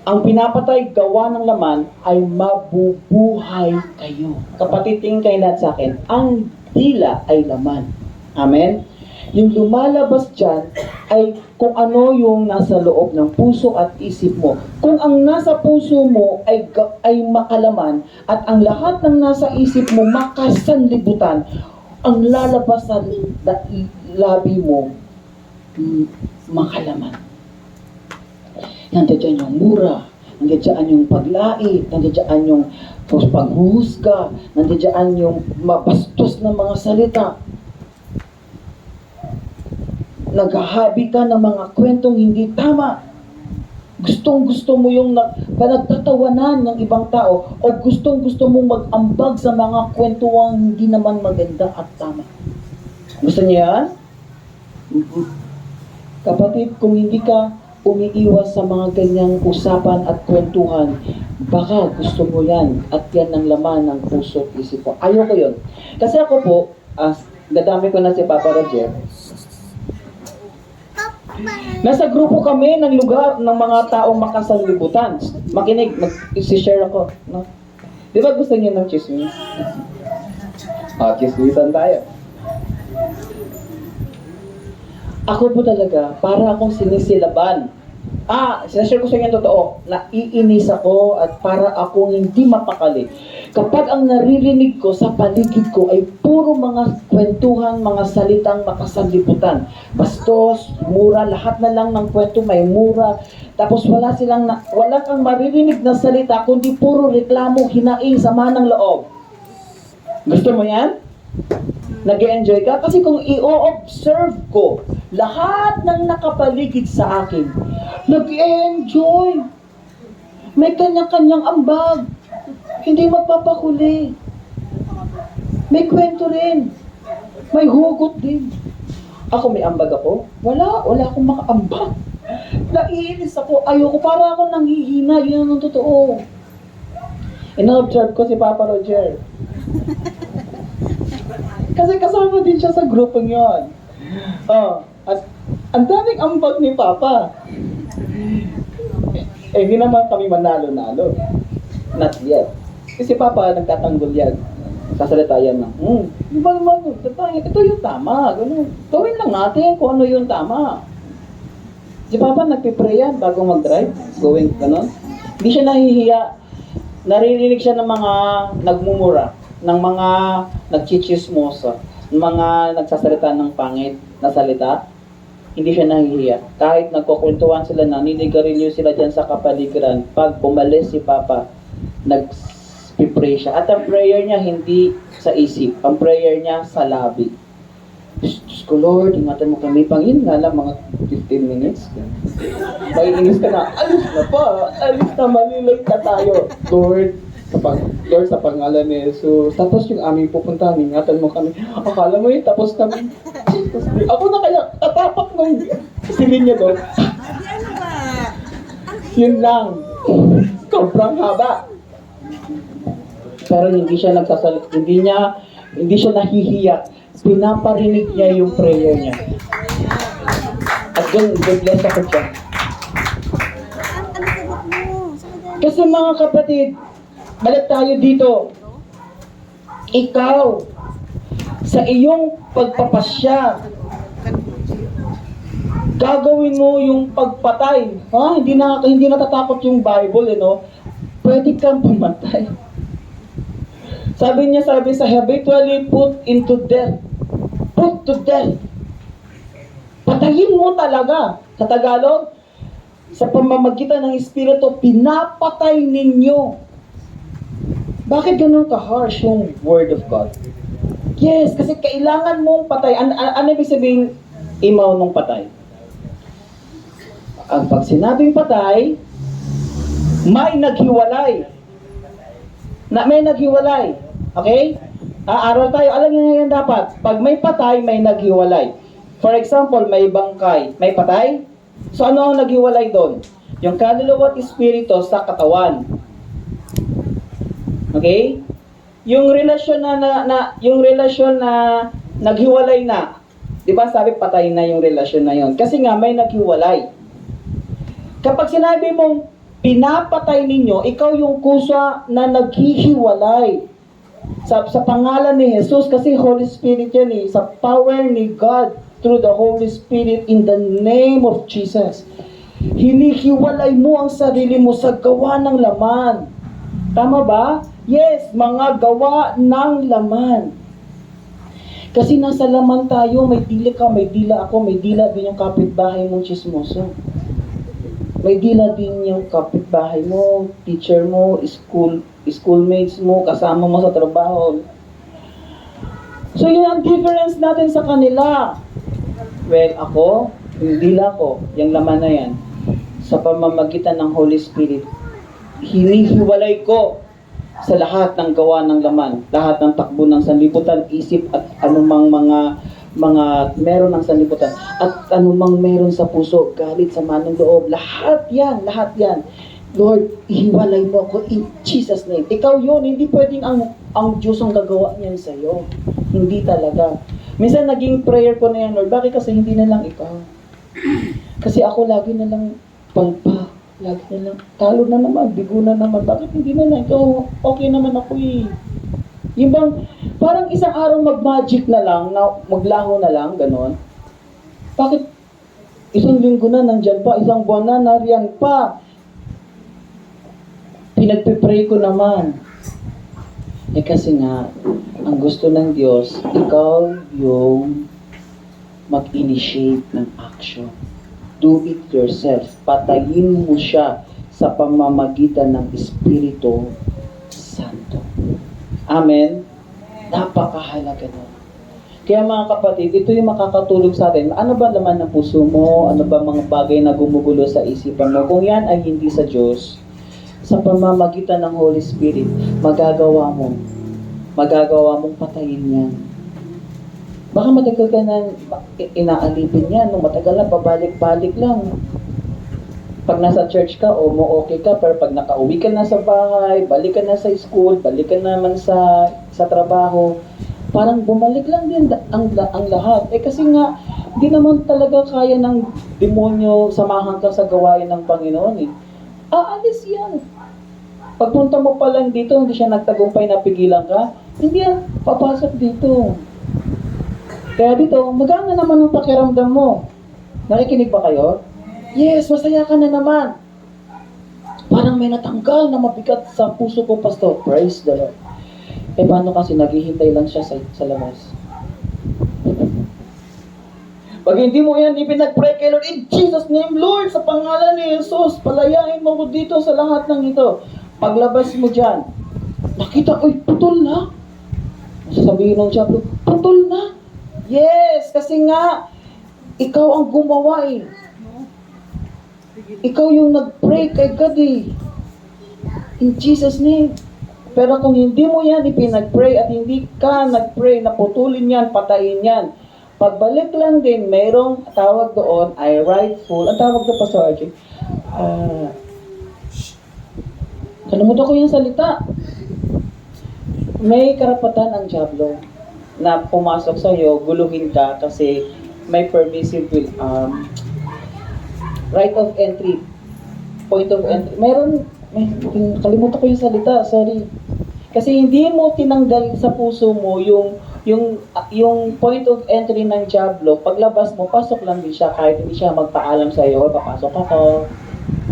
Ang pinapatay gawa ng laman ay mabubuhay kayo. Kapatid, tingin kayo lahat sa akin, ang dila ay laman. Amen? Yung lumalabas dyan ay kung ano yung nasa loob ng puso at isip mo. Kung ang nasa puso mo ay makalaman at ang lahat ng nasa isip mo makasanlibutan, ang lalabas sa labi mo makalaman. Nandiyan yung mura, nandiyan yung paglait, nandiyan yung paghuhusga, nandiyan yung mabastos na mga salita. Naghahabi ka ng mga kwentong hindi tama. Gustong-gusto mo yung panagtatawanan ng ibang tao o gustong-gusto mong mag-ambag sa mga kwentuang hindi naman maganda at tama. Gusto niyo yan? Kapatid, kung hindi ka umiiwas sa mga ganyang usapan at kwentuhan, baka gusto mo yan at yan ang laman ng puso at isip mo. Ayoko yun. Kasi ako po, dadami ko na si Papa Roger, nasa grupo kami ng lugar ng mga taong makasanlibutan. Makinig, mag-share ako. No? Di ba gusto niyo ng chismis? Chismisan tayo. Ako po talaga, para akong sinisilaban. Sinashare ko sa inyo totoo, naiinis ako at para akong hindi mapakali. Kapag ang naririnig ko sa paligid ko ay puro mga kwentuhan, mga salitang makasanlibutan. Bastos, mura, lahat na lang ng kwento may mura. Tapos wala kang maririnig na salita, kundi puro reklamo, hinaing, sama ng loob. Gusto mo yan? Nag-e-enjoy ka? Kasi kung i-observe ko lahat ng nakapaligid sa akin, nag-e-enjoy. May kanya-kanyang ambag. Hindi magpapakuli. May kwento rin. May hugot din. Ako may ambag ako? Wala akong makaambag. Naiinis ako. Ayoko, para ako nanghihina. Yun ang totoo. Ina-observe ko si Papa Roger. Kasi kasama din siya sa grupong yon. At ang daming ambag ni Papa. Hindi naman kami manalo-nalo. Not yet. Kasi Papa nagtatanggol yan. Sasalita yan na, ito yung tama. Ganun. Gawin lang natin kung ano yung tama. Si Papa nagpipray yan bago mag-drive. Going, gano'n. Hindi siya nahihiya. Naririnig siya ng mga nagmumura, ng mga nagchichismosa, ng mga nagsasalita ng pangit na salita. Hindi siya nahihiya. Kahit nagkukwentuhan sila na, ninigarilyo sila dyan sa kapaligiran, pag umalis si Papa, nag-pray siya. At ang prayer niya hindi sa isip. Ang prayer niya sa labi. Diyos ko Lord, ingatan mo kami. Pangin nga lang mga 15 minutes. Maiinis ka na. Alis na pa. Alis na, malilate na tayo. Lord, sa pangalan ni Jesus. Tapos yung aming pupuntahan, ingatan mo kami. Akala mo tapos kami. Ako na kaya tatapak ng silin niya doon. Yun lang. Sobrang haba. Pero hindi siya nagsasalit. Hindi siya nahihiya. Pinaparinig niya yung prayer niya. At doon, bless ako siya. Kasi mga kapatid, balik tayo dito. Ikaw, sa iyong pagpapasya, gagawin mo yung pagpatay. Hindi natatakot yung Bible, Pwede kang pumatay. Sabi sa habitually put into death. Put to death. Patayin mo talaga. Sa Tagalog, sa pamamagitan ng Espiritu, pinapatay ninyo. Bakit ganun ka-harsh yung Word of God? Yes, kasi kailangan mong patay. Ano ibig sabihin imaw ng patay? Ang pag sinabing patay, may naghiwalay. May naghiwalay. Okay? Aral tayo. Alam niyo yan dapat. Pag may patay, may naghiwalay. For example, may bangkay. May patay? So ano ang naghiwalay doon? Yung kaluluwa at espiritu sa katawan. Okay? Yung relasyon na naghiwalay na. 'Di ba sabi patay na yung relasyon na yon? Kasi nga may naghiwalay. Kapag sinabi mong pinapatay ninyo, ikaw yung kusa na naghihiwalay. Sa pangalan ni Jesus, kasi Holy Spirit yan sa power ni God through the Holy Spirit in the name of Jesus. Hinihiwalay mo ang sarili mo sa gawa ng laman. Tama ba? Yes, mga gawa ng laman. Kasi nasa laman tayo, may dila ka, may dila ako, may dila din yung kapitbahay mong chismoso. May dila din yung kapitbahay mo, teacher mo, schoolmates mo, kasama mo sa trabaho. So yun ang difference natin sa kanila. Well, ako, yung dila ko, yung laman na yan. sa pamamagitan ng Holy Spirit. Hinihiwalay ko sa lahat ng gawa ng laman, lahat ng takbo ng sanlibutan, isip at anumang mga meron ng sanlibutan at anumang meron sa puso, galit, sama ng loob, lahat yan. Lord, ihiwalay mo ako in Jesus' name. Ikaw yun, hindi pwedeng ang Diyos ang gagawa niyan sa'yo. Hindi talaga. Minsan naging prayer ko na yan, Lord, bakit kasi hindi na lang ikaw? Kasi ako lagi na lang palpa, lagi na lang, talo na naman, bigo na naman, bakit hindi na lang ikaw? Okay naman ako eh. Yung bang, parang isang araw mag-magic na lang, na maglaho na lang, ganon. Bakit isang linggo na nandyan pa, isang buwan na nariyan pa? Pinagpipray ko naman. Eh kasi nga, ang gusto ng Diyos, ikaw yung mag-initiate ng action. Do it yourself. Patayin mo siya sa pamamagitan ng Espiritu Santo. Amen? Napakahalaga nun. Kaya mga kapatid, ito yung makakatulog sa atin. Ano ba laman ng puso mo? Ano ba mga bagay na gumugulo sa isipan mo? Kung yan ay hindi sa Diyos, sa pamamagitan ng Holy Spirit, magagawa mong patayin yan. Baka matagal ka na inaalipin yan, no? Matagal na, pabalik-balik lang. Pag nasa church ka, okay ka, pero pag nakauwi ka na sa bahay, balik ka na sa school, balik ka naman sa trabaho, parang bumalik lang din ang lahat. Eh kasi nga, hindi naman talaga kaya ng demonyo samahan ka sa gawain ng Panginoon eh. Aalis yan. Pagpunta mo pa lang dito, hindi siya nagtagumpay na pigilan ka, hindi yan papasok dito. Kaya dito, magana naman ang pakiramdam mo. Nakikinig ba kayo? Yes, masaya ka na naman. Parang may natanggal na mabigat sa puso ko, Pastor. Praise the Lord. Eh, paano kasi naghihintay lang siya sa labas? Pag hindi mo yan ipinag-pray kay Lord, in Jesus' name, Lord, sa pangalan ni Jesus, palayain mo ko dito sa lahat ng ito. Paglabas mo dyan, nakita, putol na. Sasabihin ng Diablo, putol na. Yes, kasi nga, ikaw ang gumawa eh. Ikaw yung nag-pray kay God eh. In Jesus' name. Pero kung hindi mo yan ipinag-pray at hindi ka nag-pray, naputulin yan, patayin yan. Pagbalik lang din, mayroong tawag doon, ay rightful. Ang tawag doon, Pastor Archie, kalimutan ko yung salita. May karapatan ang Diablo na pumasok sa iyo, guluhin ka kasi may permissive will, right of entry, point of entry. Kalimutan ko yung salita, sorry. Kasi hindi mo tinanggal sa puso mo yung point of entry ng Diablo. Paglabas mo, pasok lang din siya kahit hindi siya magpaalam sa iyo, papasok ako.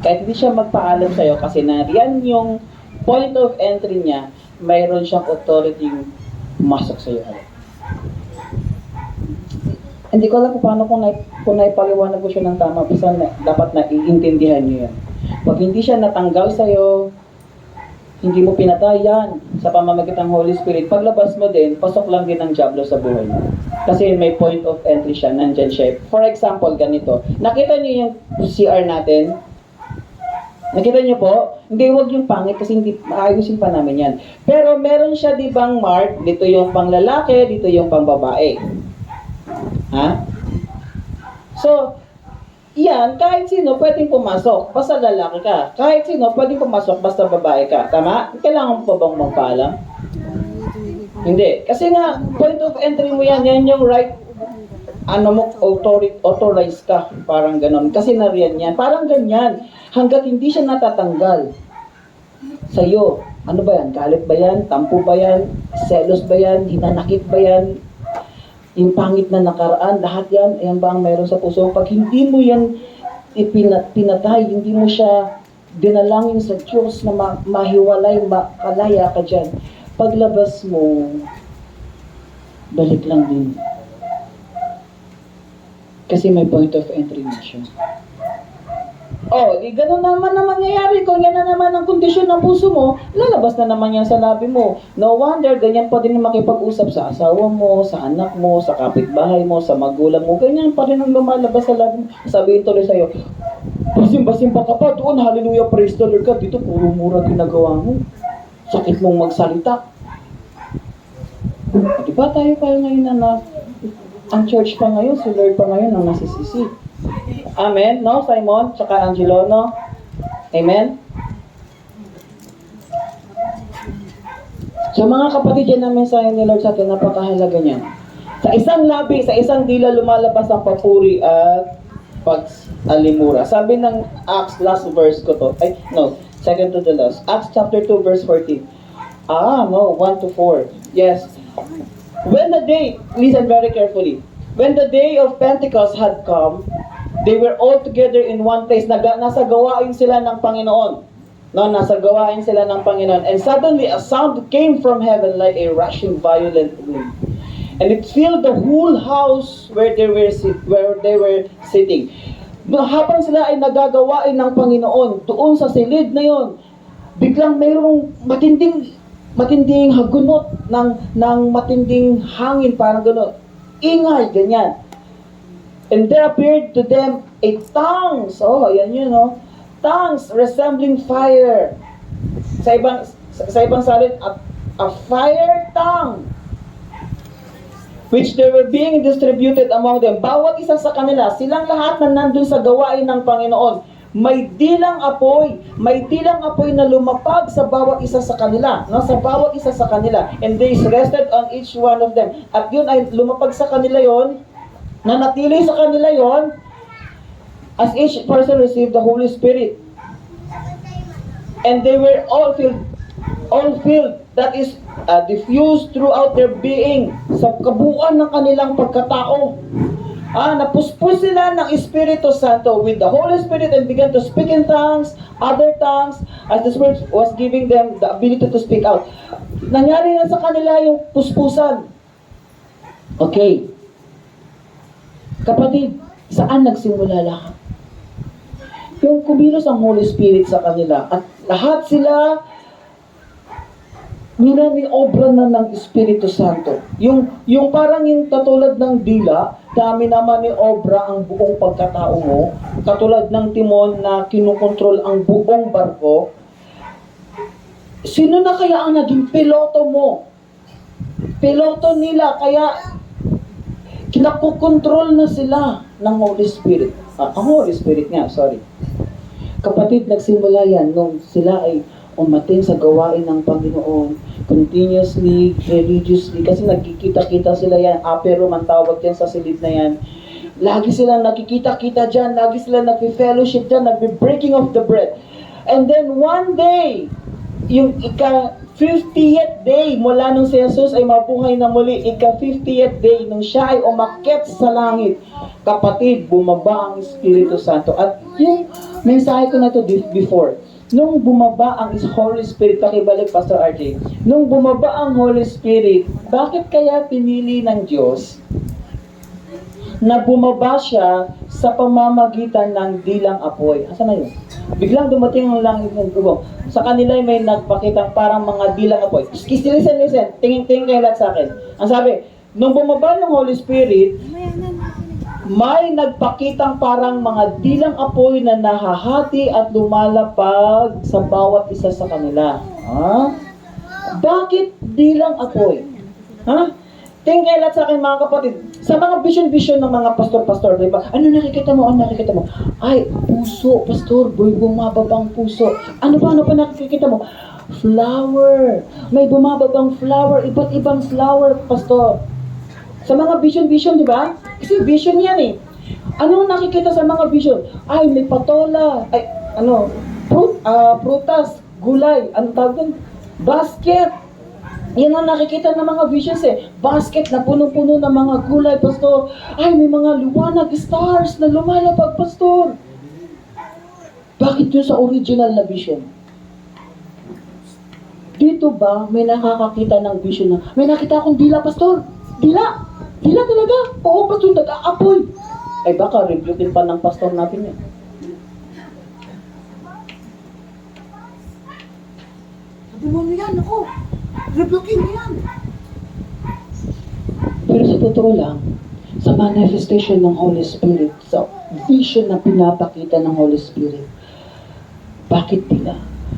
Kahit hindi siya magpaalam sa iyo kasi nariyan yung point of entry niya, mayroon siyang authority pumasok sa iyo. Hindi ko alam kung paano kung naipaliwanag ko siya ng tama, basta dapat na iintindihan niyo yan. Pag hindi siya natanggal sa iyo, hindi mo pinatayan sa pamamagitan ng Holy Spirit, paglabas mo din, pasok lang din ng Diablo sa buhay mo. Kasi may point of entry siya, nandyan siya. For example, ganito. Nakita niyo yung CR natin? Nakita niyo po? Hindi, huwag yung pangit kasi hindi maayusin pa namin yan. Pero meron siya di bang mark, dito yung pang lalaki, dito yung pang babae. Ha? So, yan, kahit sino pwedeng pumasok, basta lalaki ka. Kahit sino pwedeng pumasok, basta babae ka. Tama? Kailangan mo pa bang magpaalam? Hindi. Kasi nga, point of entry mo yan yung right, authorized ka. Parang ganon. Kasi nariyan yan. Parang ganyan. Hanggat hindi siya natatanggal sa'yo. Ano ba yan? Galit ba yan? Tampo ba yan? Selos ba yan? Hinanakit ba yan? Yung pangit na nakaraan, lahat yan, ayan ba ang mayroon sa puso? Pag hindi mo yan pinatay, hindi mo siya dinalangin sa Diyos na mahiwalay, makalaya ka dyan, paglabas mo, balik lang din. Kasi may point of entry na siya. Di ganun naman na mangyayari. Kung yan na naman ang kondisyon ng puso mo, lalabas na naman yan sa labi mo. No wonder, ganyan pa din makipag-usap sa asawa mo, sa anak mo, sa kapitbahay mo, sa magulang mo. Ganyan pa rin ang lumalabas sa labi mo. Sabihin tuloy sa'yo, Basim-basim ka pa doon, hallelujah, praise the Lord ka. Dito, puro mura ginagawa mo. Sakit mong magsalita. Di ba tayo ngayon na ang church pa ngayon, si Lord pa ngayon ang nasisisi. Amen? No, Simon? Tsaka Angelo, no? Amen? So mga kapatid, yan ang mensahe ni Lord sa atin, napakahalaga niyan. Sa isang labi, sa isang dila, lumalabas ang papuri at pag-alimura. Sabi ng Acts, last verse ko to. Second to the last. Acts chapter 2, verse 14. 1 to 4. Yes. When the day, listen very carefully. When the day of Pentecost had come, they were all together in one place. Nasa gawain sila ng Panginoon. No, nasa gawain sila ng Panginoon. And suddenly a sound came from heaven like a rushing violent wind. And it filled the whole house where they were sitting. Habang sila ay nagagawain ng Panginoon, doon sa silid na yon, biglang mayroong matinding hagunot ng matinding hangin, parang gano'n. Ingay, ganyan. And there appeared to them a tongues. Ayan yun, no? Tongues resembling fire. Sa ibang salin, a fire tongue, which they were being distributed among them. Bawat isa sa kanila, silang lahat na nandun sa gawain ng Panginoon, may dilang apoy na lumapag sa bawat isa sa kanila, no? Sa bawat isa sa kanila. And they rested on each one of them. At yun ay lumapag sa kanila yon, nanatili sa kanila yon, as each person received the Holy Spirit. And they were all filled, that is, diffused throughout their being, sa kabuuan ng kanilang pagkatao. Napuspos sila ng Espiritu Santo with the Holy Spirit and began to speak in tongues, other tongues, as the Spirit was giving them the ability to speak out. Nangyari na sa kanila yung puspusan. Okay. Kapatid, saan nagsimula lahat? Yung kumilos ang Holy Spirit sa kanila at lahat sila obra na ng Espiritu Santo. Yung parang yung katulad ng dila, dami naman ni obra ang buong pagkatao mo, katulad ng timon na kinukontrol ang buong barko. Sino na kaya ang naging piloto mo? Piloto nila, kaya kinakokontrol na sila ng Holy Spirit. Ang Holy Spirit nga, sorry. Kapatid, nagsimula yan nung sila ay umatin sa gawain ng Panginoon, continuously, religiously, kasi nagkikita-kita sila yan, apero man tawag yan sa silid na yan. Lagi sila nakikita-kita dyan, lagi sila nag-fellowship dyan, nag-breaking of the bread. And then one day, yung ika-50th day mula nung si Jesus ay mabuhay na muli, ika-50th day nung siya ay umakyat sa langit, kapatid, bumaba ang Espiritu Santo. At yung mensahe ko na to before, nung bumaba ang Holy Spirit, pakibalik Pastor RJ, nung bumaba ang Holy Spirit, bakit kaya pinili ng Diyos na bumaba siya sa pamamagitan ng dilang apoy? Asan na yun? Biglang dumating ang langit ng bubong. Sa kanila may nagpakitang parang mga dilang apoy. Listen. Tingin kayo lahat sa akin. Ang sabi, nung bumaba ng Holy Spirit, may nagpakitang parang mga dilang apoy na nahahati at lumalapag sa bawat isa sa kanila. Bakit dilang apoy? Tingin kayo lahat sa akin mga kapatid. Sa mga vision ng mga pastor, diba? Ano nakikita mo? Ay, puso, pastor, bumababang puso. Ano pa nakikita mo? Flower. May bumababang flower, iba't ibang flower, pastor. Sa mga vision, di ba? Kasi vision yan eh. Ano nakikita sa mga vision? Ay, may patola. Ay, prutas, gulay. Ano tawag doon? Basket. Yan ang nakikita ng mga visions eh. Basket na punong-puno ng mga gulay, pastor. Ay, may mga liwanag, stars na lumalapag, pastor. Bakit yun sa original na vision? Dito ba may nakakakita ng vision na, may nakita akong dila, pastor? Dila talaga. Oo, pastor, nag-aapoy. Ay baka rebukin pa ng pastor natin yan. Sabi mo yan, ako. Rebukin mo yan. Pero sa totoo lang, sa manifestation ng Holy Spirit, sa vision na pinapakita ng Holy Spirit. Bakit nila?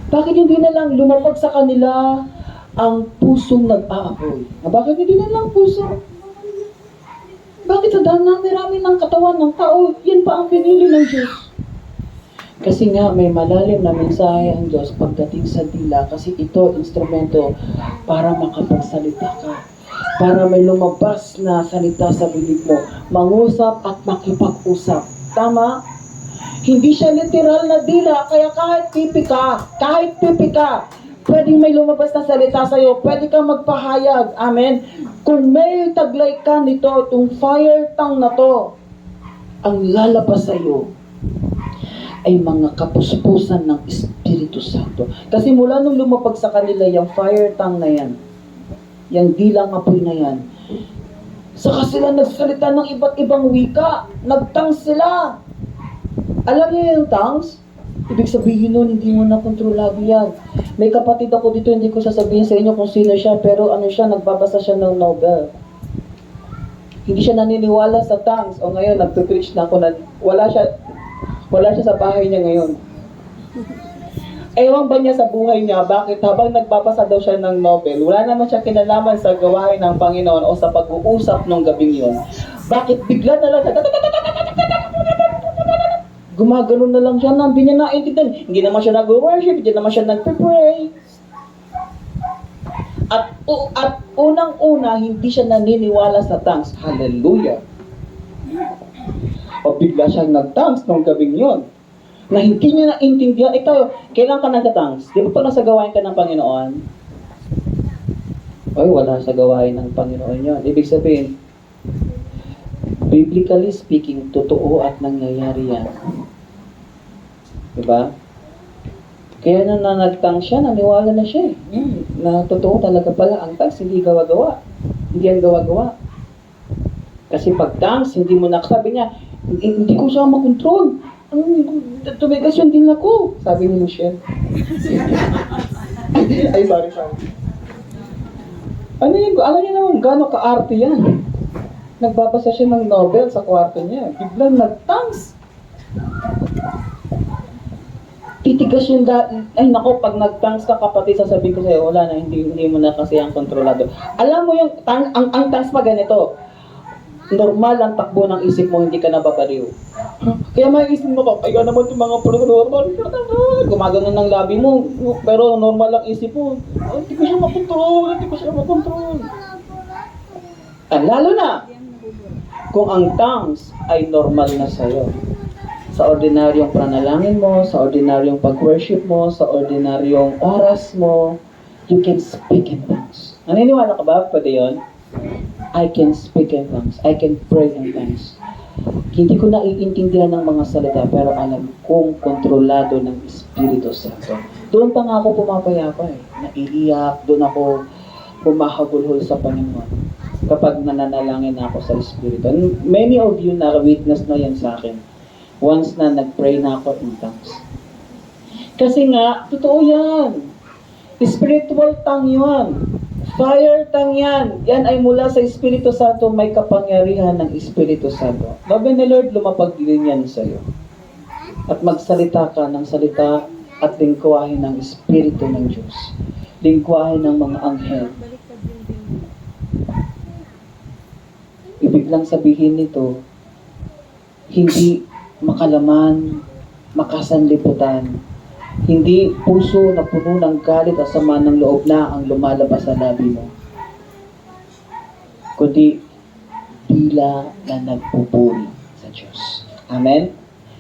Bakit hindi na lang lumapag sa kanila ang pusong nag-aapoy? Bakit hindi na lang puso? Bakit sa dami-rami ng katawan ng tao, yan pa ang pinili ng Diyos? Kasi nga may malalim na mensahe ang Diyos pagdating sa dila, kasi ito instrumento para makapagsalita ka. Para may lumabas na salita sa bibig mo, mangusap at makipag-usap. Tama? Hindi siya literal na dila, kaya kahit pipi ka, pwedeng may lumabas na salita sa'yo, pwede kang magpahayag. Amen? Kung may taglay ka nito, itong fire tongue na to, ang lalabas sa'yo ay mga kapuspusan ng Espiritu Santo. Kasi mula nung lumapag sa kanila yung fire tongue na yan, yung dilang apoy na yan, saka sila nagsalita ng iba't ibang wika, nagtangs sila. Alam niyo yung tongues? Ibig sabihin nun, hindi mo na kontrolado yan. May kapatid ako dito, hindi ko sasabihin sa inyo kung sino siya, pero ano siya, nagbabasa siya ng Nobel. Hindi siya naniniwala sa tongues. O ngayon, nagpe-preach na ako na wala siya sa bahay niya ngayon. Ewan ba niya sa buhay niya, bakit habang nagbabasa daw siya ng Nobel, wala naman siya kinalaman sa gawain ng Panginoon o sa pag-uusap ng gabing yun. Bakit bigla na lang, gumagano na lang siya, hindi niya naintindihan. Hindi naman siya nag-worship, hindi naman siya nag-pray. At unang-una, hindi siya naniniwala sa tongues. Hallelujah! O bigla siyang nag-tongues nung gabing yun. Na hindi niya naintindihan. Ikaw, kailan ka nag-tongues? Di ba pa nasa gawain ka ng Panginoon? Ay, wala sa gawain ng Panginoon yun. Ibig sabihin, biblically speaking, totoo at nangyayari yan. Diba? Kaya na nag-tongues siya, naniwala na siya eh. Na totoo talaga pala ang tongues, hindi gawa-gawa. Hindi yan gawa-gawa. Kasi pag tongues, hindi mo nakasabi niya, hindi ko siya makontrol. Tumigas yung din ako, sabi ni Michelle. Ay, sorry. Alam niya naman, gano'ng kaarte yan. Nagbabasa siya ng Nobel sa kwarto niya. Biglang nag-tongues. Titigas yung ay nako, pag nag-tongues ka kapatid, sasabihin ko sa'yo, wala na, hindi mo na kasi ang kontrolado. Alam mo yung, ang tongues pa ganito, normal ang takbo ng isip mo, hindi ka nababaliw. Kaya may isip mo ka, kaya naman yung mga normal, gumagano ng labi mo, pero normal ang isip mo, hindi ko siya makontrol. Lalo na, kung ang tongues ay normal na sa'yo. Sa ordinaryong panalangin mo, sa ordinaryong pag-worship mo, sa ordinaryong oras mo, you can speak in tongues. Naniniwala ka ba? Pwede yun? I can speak in tongues. I can pray in tongues. Hindi ko naiintindihan ng mga salita, pero alam kong kontrolado ng Espiritu Santo. Doon pa nga ako pumapayapa eh. Naiiyak, doon ako humahagulhol sa Panginoon. Kapag nananalangin ako sa Espiritu. Many of you na-witness na yan sa akin. Once na nag-pray na ako in tongues. Kasi nga, totoo yan. Spiritual tongue yun. Fire tongue yan. Yan ay mula sa Espiritu Santo, may kapangyarihan ng Espiritu Santo. Sabi ni Lord, lumapag din yan sa'yo. At magsalita ka ng salita at lingkuwahin ng Espiritu ng Diyos. Lingkuwahin ng mga anghel. Ibig lang sabihin nito, hindi makalaman, makasanlibutan, hindi puso na puno ng galit at sama ng loob na ang lumalabas sa labi mo, kundi dila na nagpupuri sa Diyos. Amen?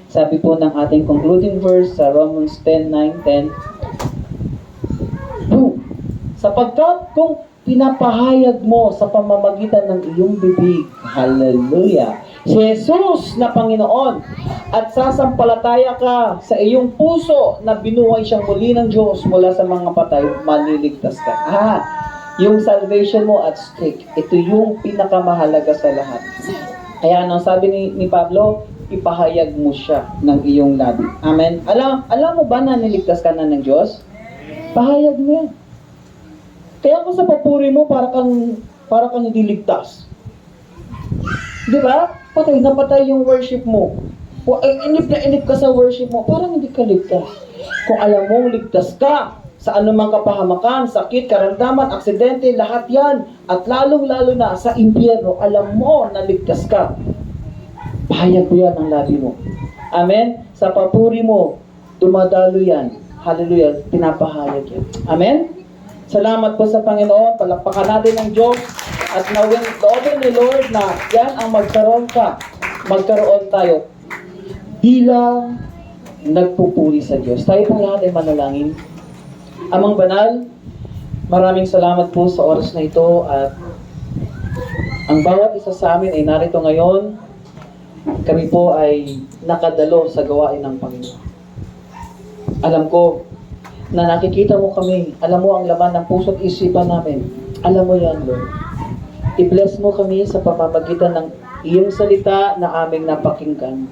Sabi po ng ating concluding verse sa Romans 10:9-10, sapagkat kung pinapahayag mo sa pamamagitan ng iyong bibig, hallelujah, si Jesus na Panginoon, at sasampalataya ka sa iyong puso na binuhay siyang muli ng Diyos mula sa mga patay, maliligtas ka. Yung salvation mo at stake, ito yung pinakamahalaga sa lahat. Kaya nang sabi ni Pablo, ipahayag mo siya ng iyong labi. Amen? Alam mo ba na niligtas ka na ng Diyos? Pahayag mo yan. Kaya kung sa papuri mo, para kang hindi ligtas. Di ba? Patay na patay yung worship mo. O, inip na inip ka sa worship mo, parang hindi ka ligtas. Kung alam mong ligtas ka sa anumang kapahamakan, sakit, karamdaman, aksidente, lahat yan, at lalong-lalo na sa impyerno, alam mo na ligtas ka. Pahayag mo yan ang labi mo. Amen? Sa papuri mo, dumadalo yan. Hallelujah. Pinapahayag yan. Amen? Salamat po sa Panginoon. Palakpakan natin ang Diyos. At nawin ni Lord na yan ang magkaroon ka. Magkaroon tayo. Bilang nagpupuri sa Diyos. Tayo pong lahat ay manalangin. Amang banal, maraming salamat po sa oras na ito. At ang bawat isa sa amin ay narito ngayon. Kami po ay nakadalo sa gawain ng Panginoon. Alam ko na nakikita mo kami, alam mo ang laman ng puso at isipan namin. Alam mo yan, Lord. I-bless mo kami sa pamamagitan ng iyong salita na aming napakinggan.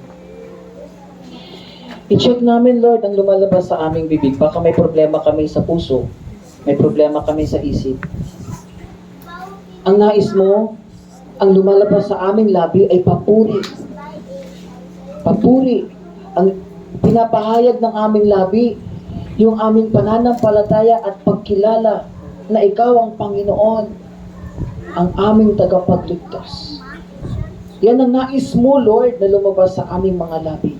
I-check namin, Lord, ang lumalabas sa aming bibig. Baka may problema kami sa puso. May problema kami sa isip. Ang nais mo, ang lumalabas sa aming labi ay papuri. Papuri. Ang pinapahayag ng aming labi, yung aming pananampalataya at pagkilala na ikaw ang Panginoon, ang aming tagapagligtas. Yan ang nais mo, Lord, na lumabas sa aming mga labi.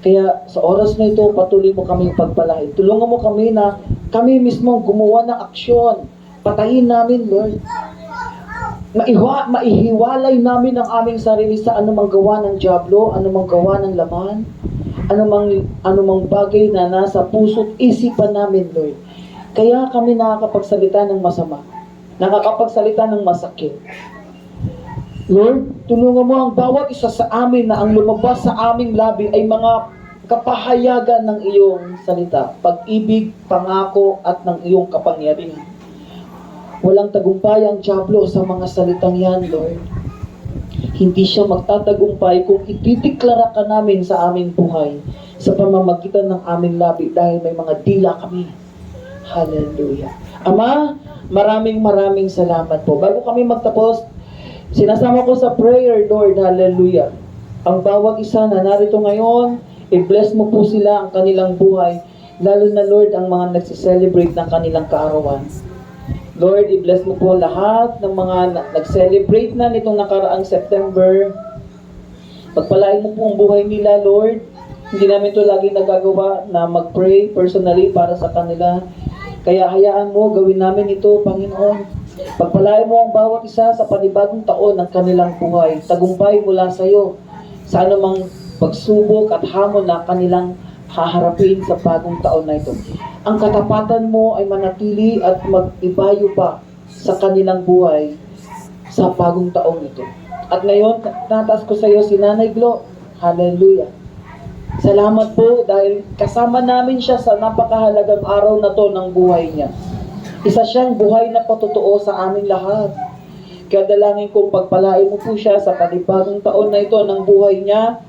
Kaya sa oras na ito, patuloy mo kaming pagpalain. Tulungan mo kami na kami mismo gumawa ng aksyon. Patayin namin, Lord. Maihiwalay namin ang aming sarili sa anumang gawa ng dyablo, anumang gawa ng laman, anumang bagay na nasa puso't isipan namin, Lord. Kaya kami nakakapagsalita ng masama, nakakapagsalita ng masakit. Lord, tulungan mo ang bawat isa sa amin na ang lumabas sa aming labi ay mga kapahayagan ng iyong salita, pag-ibig, pangako at ng iyong kapangyarihan. Walang tagumpay ang dyablo sa mga salitang yan, Lord. Hindi siya magtatagumpay kung itideklara ka namin sa aming buhay sa pamamagitan ng aming labi dahil may mga dila kami. Hallelujah. Ama, maraming salamat po. Bago kami magtapos, sinasama ko sa prayer, Lord. Hallelujah. Ang bawat isa na narito ngayon, i-bless mo po sila ang kanilang buhay. Lalo na, Lord, ang mga nagsiselebrate ng kanilang kaarawan. Lord, i-bless mo po lahat ng mga nag-celebrate na nitong nakaraang September. Pagpalain mo po ang buhay nila, Lord. Hindi namin ito lagi nagagawa na mag-pray personally para sa kanila. Kaya hayaan mo, gawin namin ito, Panginoon. Pagpalain mo ang bawat isa sa panibagong taon ng kanilang buhay. Tagumpay mula sa iyo sa anumang pagsubok at hamon na kanilang haharapin sa bagong taon na ito. Ang katapatan mo ay manatili at mag-ibayo pa sa kanilang buhay sa bagong taong ito. At ngayon, natas ko sa iyo si Nanay Glo. Hallelujah. Salamat po dahil kasama namin siya sa napakahalagang araw na to ng buhay niya. Isa siyang buhay na patotoo sa aming lahat. Kaya dalangin kong pagpalain mo po siya sa panibagong taon na ito ng buhay niya.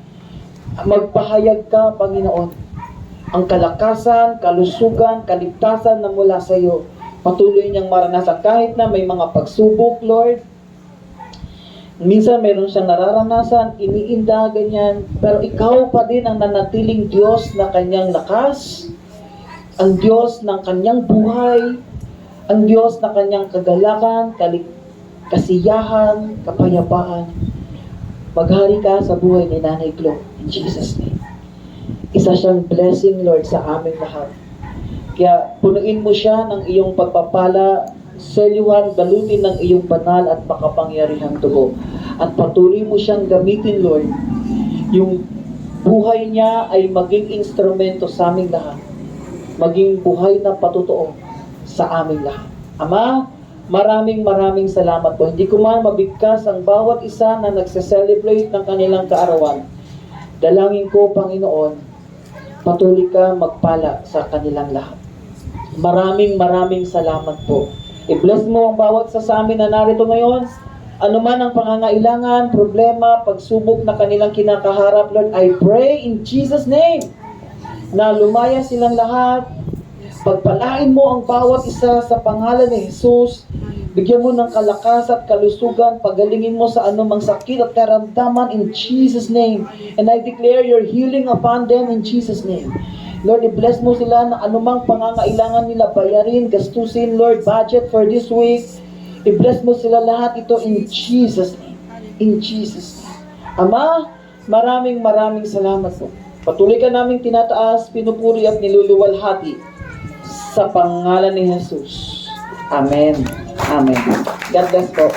Magpahayag ka, Panginoon, ang kalakasan, kalusugan, kaligtasan na mula sa iyo. Patuloy niyang maranasan kahit na may mga pagsubok, Lord. Minsan mayroon siyang nararanasan, iniinda, ganyan. Pero ikaw pa din ang nanatiling Diyos na kanyang lakas, ang Diyos ng kanyang buhay, ang Diyos na kanyang kagalakan, kasiyahan, kapayapaan. Maghari ka sa buhay ni Nanay Glo. In Jesus' name. Isa siyang blessing, Lord, sa aming lahat. Kaya punuin mo siya ng iyong pagpapala, selyuhan, balutin ng iyong banal at makapangyarihang dugo. At patuloy mo siyang gamitin, Lord. Yung buhay niya ay maging instrumento sa aming lahat. Maging buhay na patotoo sa aming lahat. Ama, maraming salamat po. Hindi ko man mabigkas ang bawat isa na nagse-celebrate ng kanilang kaarawan. Dalangin ko, Panginoon, patuloy ka magpala sa kanilang lahat. Maraming salamat po. I-bless mo ang bawat isa sa amin na narito ngayon. Ano man ang pangangailangan, problema, pagsubok na kanilang kinakaharap, Lord, I pray in Jesus' name na lumaya silang lahat. Pagpalain mo ang bawat isa sa pangalan ni Jesus. Bigyan mo ng kalakas at kalusugan, pagalingin mo sa anumang sakit at karamdaman in Jesus' name. And I declare your healing upon them in Jesus' name. Lord, i-bless mo sila na anumang pangangailangan nila bayarin, gastusin, Lord, budget for this week. I-bless mo sila lahat ito in Jesus' name. In Jesus' name. Ama, maraming salamat po. Patuloy ka naming tinataas, pinupuri at niluluwalhati sa pangalan ni Jesus. Amen. Amen. God bless po.